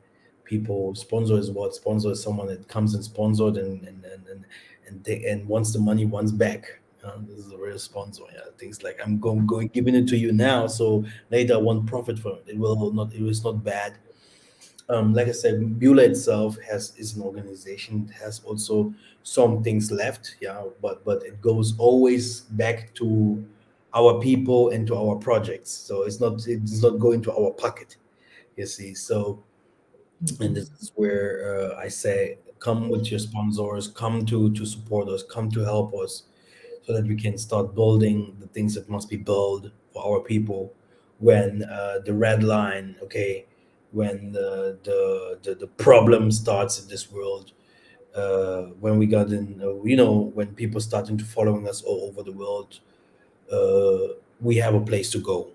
People sponsor is what sponsor is someone that comes and sponsored and wants the money once back. This is a real sponsor. Yeah, things like I'm going giving it to you now, so later I want profit from it. It will not. It is not bad. Like I said, Beulah itself is an organization. It has also some things left, yeah, but it goes always back to our people and to our projects. So it's not going to our pocket, you see. So, and this is where I say, come with your sponsors, come to support us, come to help us, so that we can start building the things that must be built for our people when the red line, okay, when the problem starts in this world, when we got in, when people starting to following us all over the world, we have a place to go.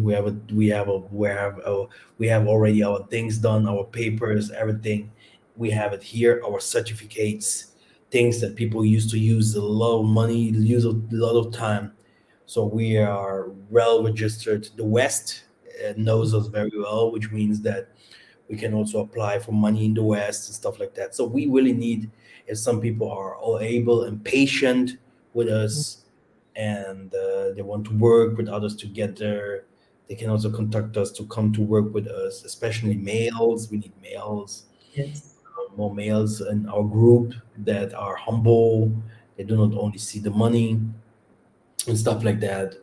We have already our things done, our papers, everything. We have it here, our certificates, things that people used to use a lot of money, use a lot of time. So we are well registered. The West knows us very well, which means that we can also apply for money in the West and stuff like that. So we really need, if some people are all able and patient with us, and they want to work with others together, they can also contact us to come to work with us, especially males. We need males, Yes. more males in our group that are humble. They do not only see the money and stuff like that.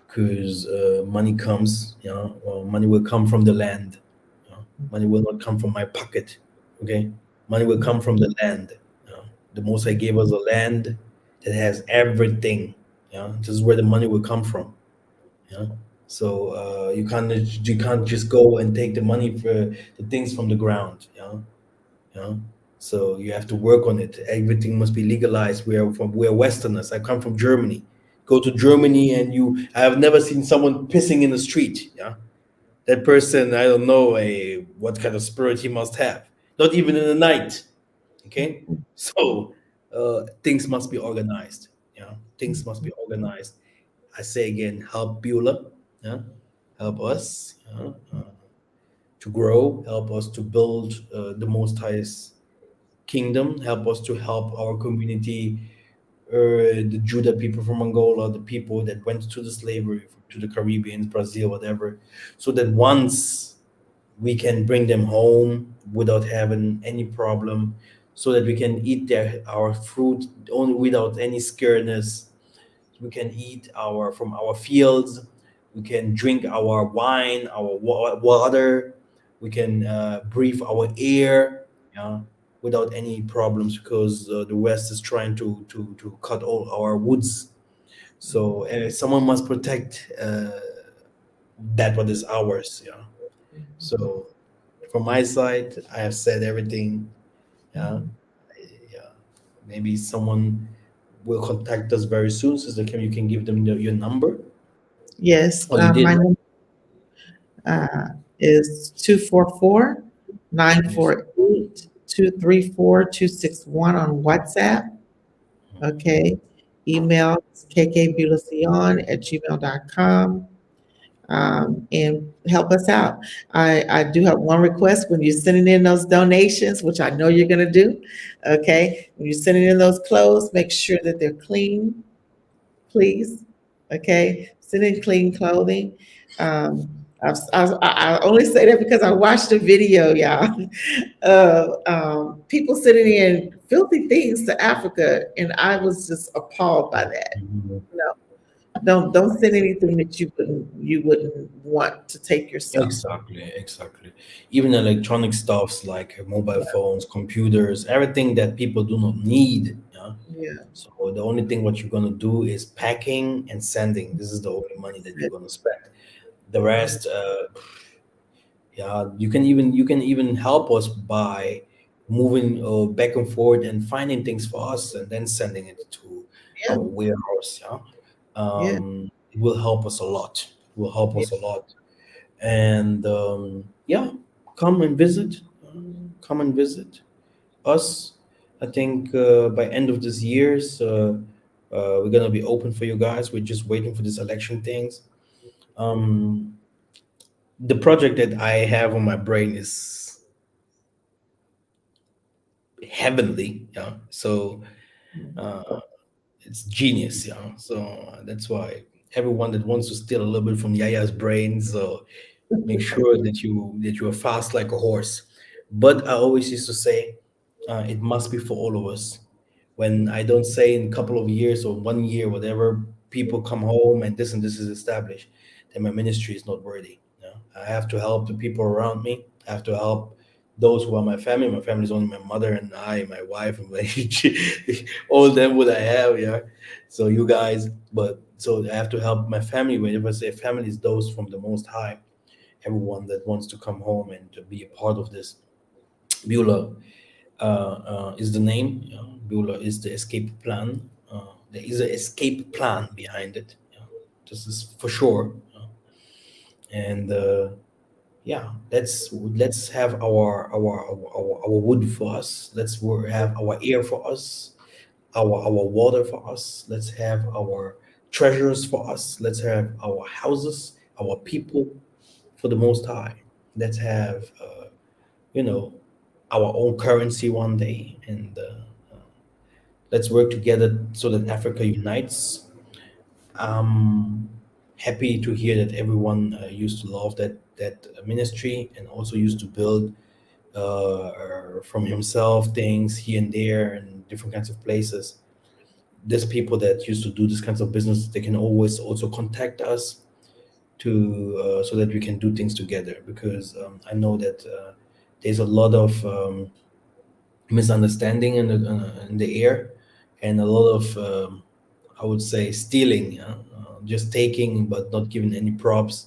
Because money comes, money will come from the land. Money will not come from my pocket. Okay, money will come from the land. The Most High gave us a land that has everything. This is where the money will come from. Yeah. So you can't just go and take the money for the things from the ground. Yeah. So you have to work on it. Everything must be legalized. We're Westerners. I come from Germany. Go to Germany and I have never seen someone pissing in the street. Yeah. That person, I don't know what kind of spirit he must have. Not even in the night. Okay. So things must be organized. Yeah. Things must be organized. I say again, help Beulah. Yeah. Help us. To grow, help us to build the Most High's kingdom, help us to help our community, the Judah people from Angola, the people that went to the slavery to the Caribbean, Brazil, whatever, so that once we can bring them home without having any problem, so that we can eat our fruit only without any scaredness. We can eat from our fields. We can drink our wine, our water. We can breathe our air, yeah, without any problems, because the West is trying to cut all our woods. So someone must protect that what is ours. Yeah. So from my side, I have said everything. Yeah. Yeah. Maybe someone will contact us very soon, so that you can give them your number. Yes. Oh, you did, My right? number uh, is 244 nine Yes. four eight 234 261 on WhatsApp. Okay. Email is kkbulasion@gmail.com. And help us out. I do have one request when you're sending in those donations, which I know you're going to do. Okay. When you're sending in those clothes, make sure that they're clean, please. Okay, send in clean clothing. I only say that because I watched a video, y'all, of people sending in filthy things to Africa, and I was just appalled by that. Mhm. No, don't send anything that you wouldn't want to take yourself. Exactly, exactly. Even electronic stuffs like mobile phones, computers, everything that people do not need. Yeah. Yeah, So the only thing what you're gonna do is packing and sending. This is the only money that you're gonna spend. The rest, yeah, you can even help us by moving back and forth and finding things for us and then sending it to Yeah, our warehouse. Yeah, yeah, it will help us a lot. It will help yeah. us a lot. And yeah, come and visit. Come and visit us. I think by end of this year, so, we're gonna be open for you guys. We're just waiting for this election things. Um, the project that I have on my brain is heavenly. Yeah, so uh, it's genius. Yeah, so that's why everyone that wants to steal a little bit from Yaya's brain, so make sure that you are fast like a horse. But I always used to say, it must be for all of us. When I don't say in a couple of years or 1 year, whatever, people come home and this is established, then my ministry is not worthy. You know? I have to help the people around me. I have to help those who are my family. My family is only my mother and I, my wife, and my all them what I have. Yeah, so you guys, but so I have to help my family. Whenever I say family, is those from the Most High, everyone that wants to come home and to be a part of this. Beulah is the name. Beulah is the escape plan. There is an escape plan behind it. This is for sure. And yeah, let's have our wood for us. Have our air for us. Our water for us. Let's have our treasures for us. Let's have our houses, our people for the Most High. Let's have you know our own currency one day, and let's work together so that Africa unites. I'm happy to hear that everyone used to love that ministry and also used to build from himself things here and there and different kinds of places. There's people that used to do this kinds of business. They can always also contact us to so that we can do things together, because I know that there's a lot of misunderstanding in the air, and a lot of I would say stealing, yeah? Just taking but not giving any props.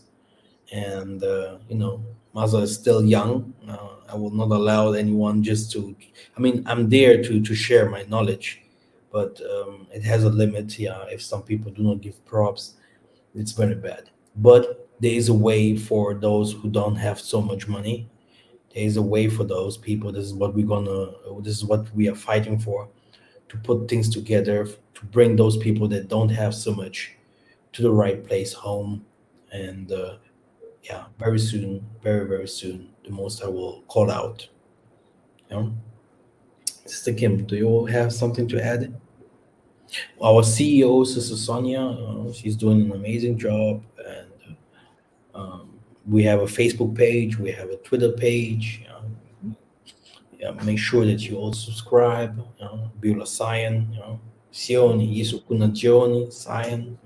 And Maza is still young. I will not allow anyone just to. I mean, I'm there to share my knowledge, but it has a limit. Yeah, if some people do not give props, it's very bad. But there is a way for those who don't have so much money. There is a way for those people. This is what we are fighting for, to put things together, to bring those people that don't have so much to the right place home. And yeah, very soon, very, very soon, the most I will call out. You know? Sister Kim, do you have something to add? Our CEO, Sister Sonia, she's doing an amazing job. And we have a Facebook page, we have a Twitter page. Yeah, make sure that you all subscribe. Beulah Sion, Sioni, Yesu Kuna Jioni, Sion.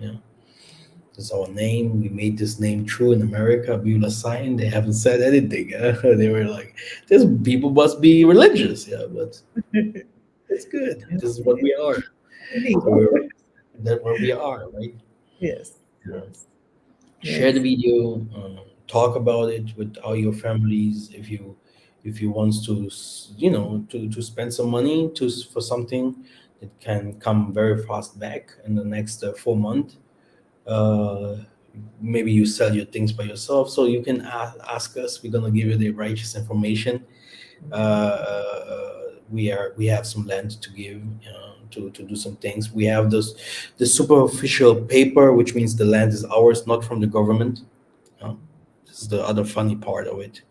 That's our name. We made this name true in America. Beulah Sion. They haven't said anything. They were like, "This people must be religious." Yeah, but it's good. This is what we are. Indeed. So we're that's what we are, right? Yes, Yeah. yes, Share the yes. video. Talk about it with all your families. If you want to, to spend some money for something that can come very fast back in the next 4 months. Uh, Maybe you sell your things by yourself, so you can ask us. We're gonna give you the righteous information. We have some land to give, to do some things. We have the superficial paper, which means the land is ours, not from the government. You know? This is the other funny part of it.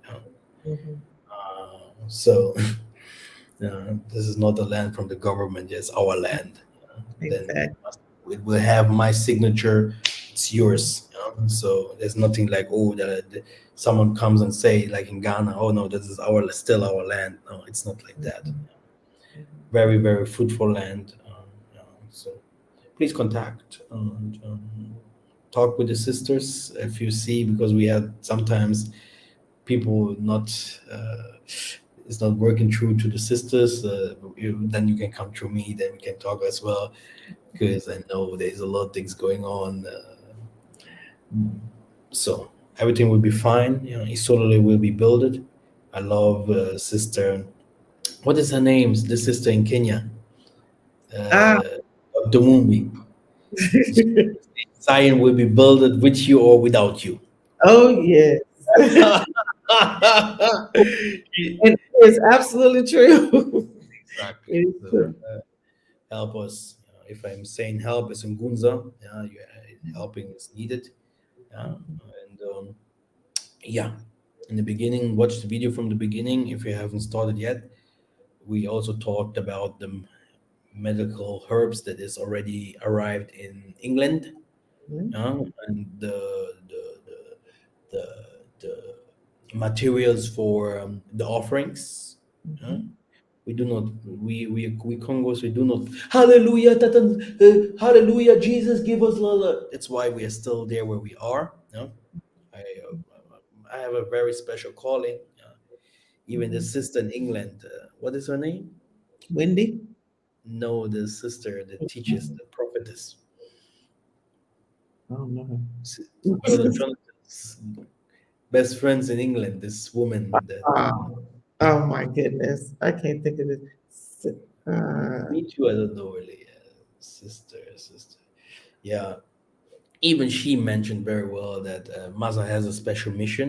Mhm. So this is not the land from the government; it's our land. Then Exactly. it will have my signature. It's yours. So there's nothing like, oh, someone comes and say, like in Ghana, oh no, this is still our land. No, it's not like that. Mhm. Mhm. Very, very fruitful land. So please contact and talk with the sisters if you see, because we had sometimes people not. It's not working through to the sisters. Then you can come through me. Then we can talk as well, because I know there's a lot of things going on. So Everything will be fine. You know, Isolde will be built. I love sister. What is her name? The sister in Kenya, Ah, uh, of the movie. Zion will be built with you or without you. oh yes. And it's absolutely true. Exactly. It is So true. help us. If I'm saying help as in Gunza, yeah, helping is needed. Yeah, and yeah. In the beginning, watch the video from the beginning if you haven't started yet. We also talked about the medical herbs that is already arrived in England, and the, the materials for the offerings. Uh, Mhm. we do not we Congos we do not hallelujah hallelujah Jesus give us lala. That's why we are still there where we are. I have a very special calling. Even the Mhm. sister in England, what is her name? Wendy? No, the sister that teaches the prophetess. Oh no. Brother Jonathan's best friends in England. This woman that Oh, oh my goodness. I can't think of this. me too. I don't know really. Sister. Yeah, even she mentioned very well that MASSA has a special mission.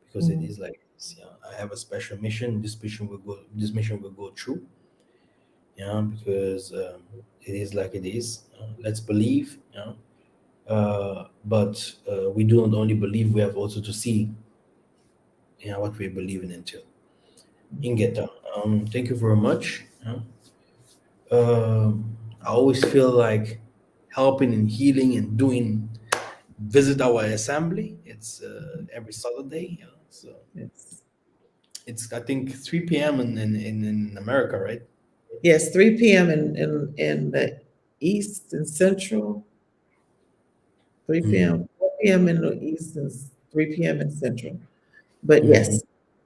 Because it Mhm. is like this, I have a special mission. This mission will go. This mission will go through. Because it is like it is. Let's believe. But we do not only believe; we have also to see. What we're believing into. Ingeta, thank you very much. I always feel like helping and healing and doing visit our assembly. It's every Saturday. So Yes. it's I think 3 p.m. in America, right? Yes, 3 p.m. in the East and Central, 3 Mm-hmm. p.m., 4 p.m. in the East and 3 p.m. in Central. But Mm-hmm. yes,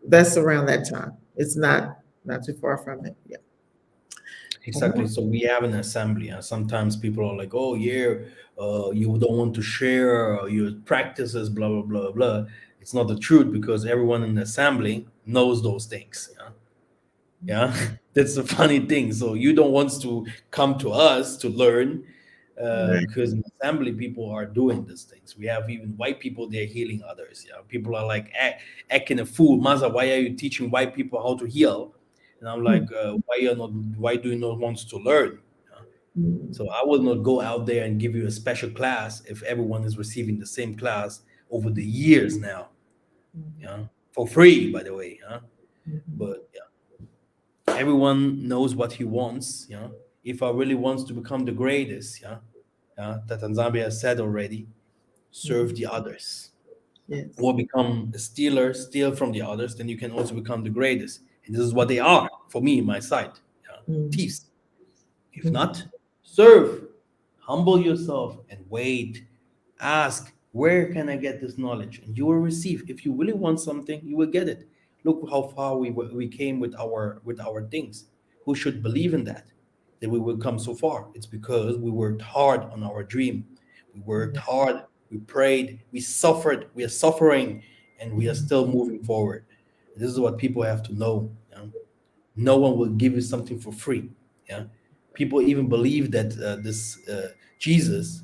that's around that time. It's not too far from it. Yeah. All Exactly. right. So we have an assembly, and sometimes people are like, "Oh, yeah, you don't want to share your practices, blah blah blah blah." It's not the truth because everyone in the assembly knows those things. Yeah, that's the funny thing. So you don't want to come to us to learn Right. because in assembly people are doing these things. We have even white people there healing others. Yeah, people are like acting a fool. Maza, why are you teaching white people how to heal? And I'm like, why you not? Why do you not want to learn? Yeah? Mhm. So I will not go out there and give you a special class if everyone is receiving the same class over the years now. Yeah, for free, by the way. Mhm. But yeah, everyone knows what he wants. If I really wants to become the greatest, that Tanzania has said already, serve Mhm. the others Yes. or become a stealer, steal from the others, then you can also become the greatest. And this is what they are for me, my side. Mhm. Thieves. If Mhm. not, serve, humble yourself, and wait. Ask, where can I get this knowledge? And you will receive. If you really want something, you will get it. Look how far we came with our things. Who should believe in that we will come so far? It's because we worked hard on our dream. We worked Yeah. hard. We prayed. We suffered. We are suffering, and we are Mhm. still moving forward. This is what people have to know. No one will give you something for free. Yeah, people even believe that this Jesus,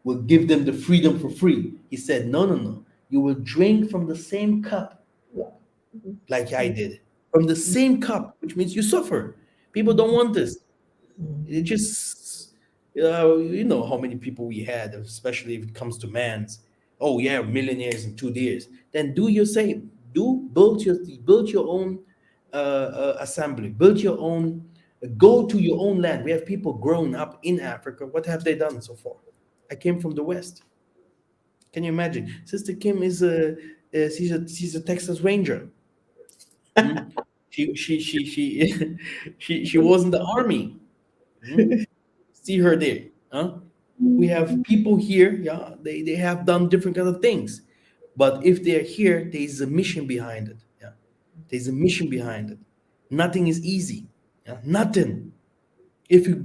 will give them the freedom for free. He said, no, no, no. You will drink from the same cup like I did, from the same cup, which means you suffer. People don't want this. It Mhm. just, you know how many people we had, especially if it comes to man's. Oh yeah, millionaires in 2 years. Then do your same. Build your own assembly. Build your own. Go to your own land. We have people grown up in Africa. What have they done so far? I came from the West. Can you imagine? Sister Kim is she's a Texas Ranger. Hmm? She she was in the army. Hmm? See her there. We have people here, they have done different kind of things. But if they're here, there's a mission behind it. Yeah. There's a mission behind it. Nothing is easy. Yeah. Nothing. If you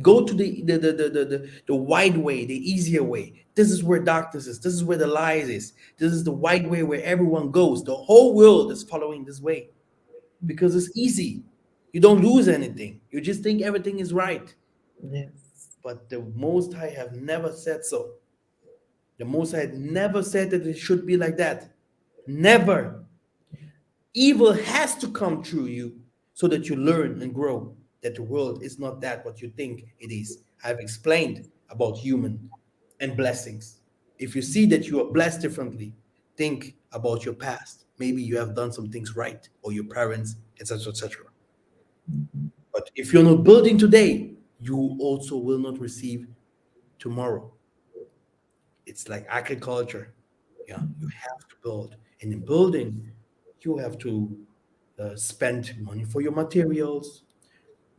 go to the wide way, the easier way, this is where darkness is. This is where the lies is. This is the wide way where everyone goes. The whole world is following this way because it's easy. You don't lose anything. You just think everything is right. Yes. But the Most High have never said so. The Most High never said that it should be like that. Never. Evil has to come through you so that you learn and grow that the world is not that what you think it is. I've explained about human and blessings. If you see that you are blessed differently, think about your past. Maybe you have done some things right, or your parents, etc., etc. Mhm. But if you're not building today, you also will not receive tomorrow. It's like agriculture. Yeah, you have to build. And in building, you have to spend money for your materials.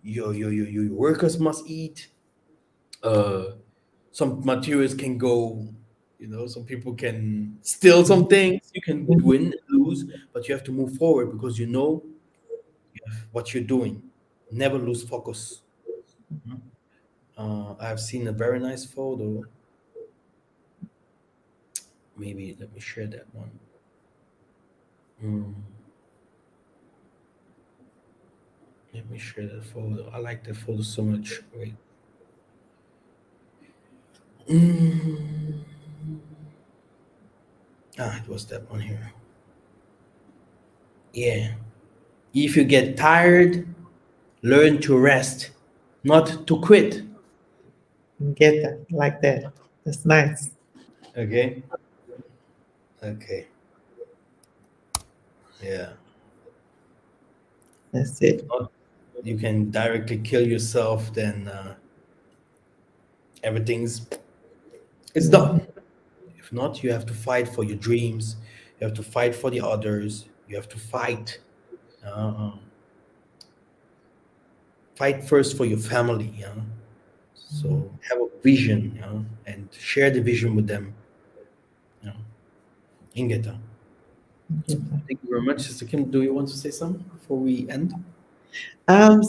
Your workers must eat. Uh, some materials can go, some people can steal some things. You can Mhm. win, lose, but you have to move forward because you know what you're doing. Never lose focus. Mhm. I've seen a very nice photo. Maybe let me share that one. Mm, let me share that photo. I like that photo so much. Wait. Mm, it was that one here. Yeah. If you get tired, learn to rest, not to quit. Get that, like that. That's nice. Okay. Okay. Yeah. That's If it. not, you can directly kill yourself. Then everything's it's Mhm. done. If not, you have to fight for your dreams. You have to fight for the others. You have to fight. Uh, fight first for your family. Mhm. So have a vision. And share the vision with them. You know, Ingeta. Get that. Thank you very much, Sister Kim. Do you want to say something before we end?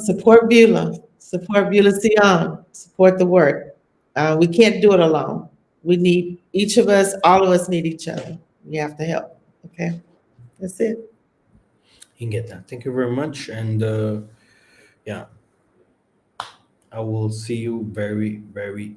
Support Beulah. Support Beulah Sion. Support the work. We can't do it alone. We need each of us, all of us need each other. We have to help. Okay? That's it. Ingeta. Thank you very much. And yeah, I will see you very, very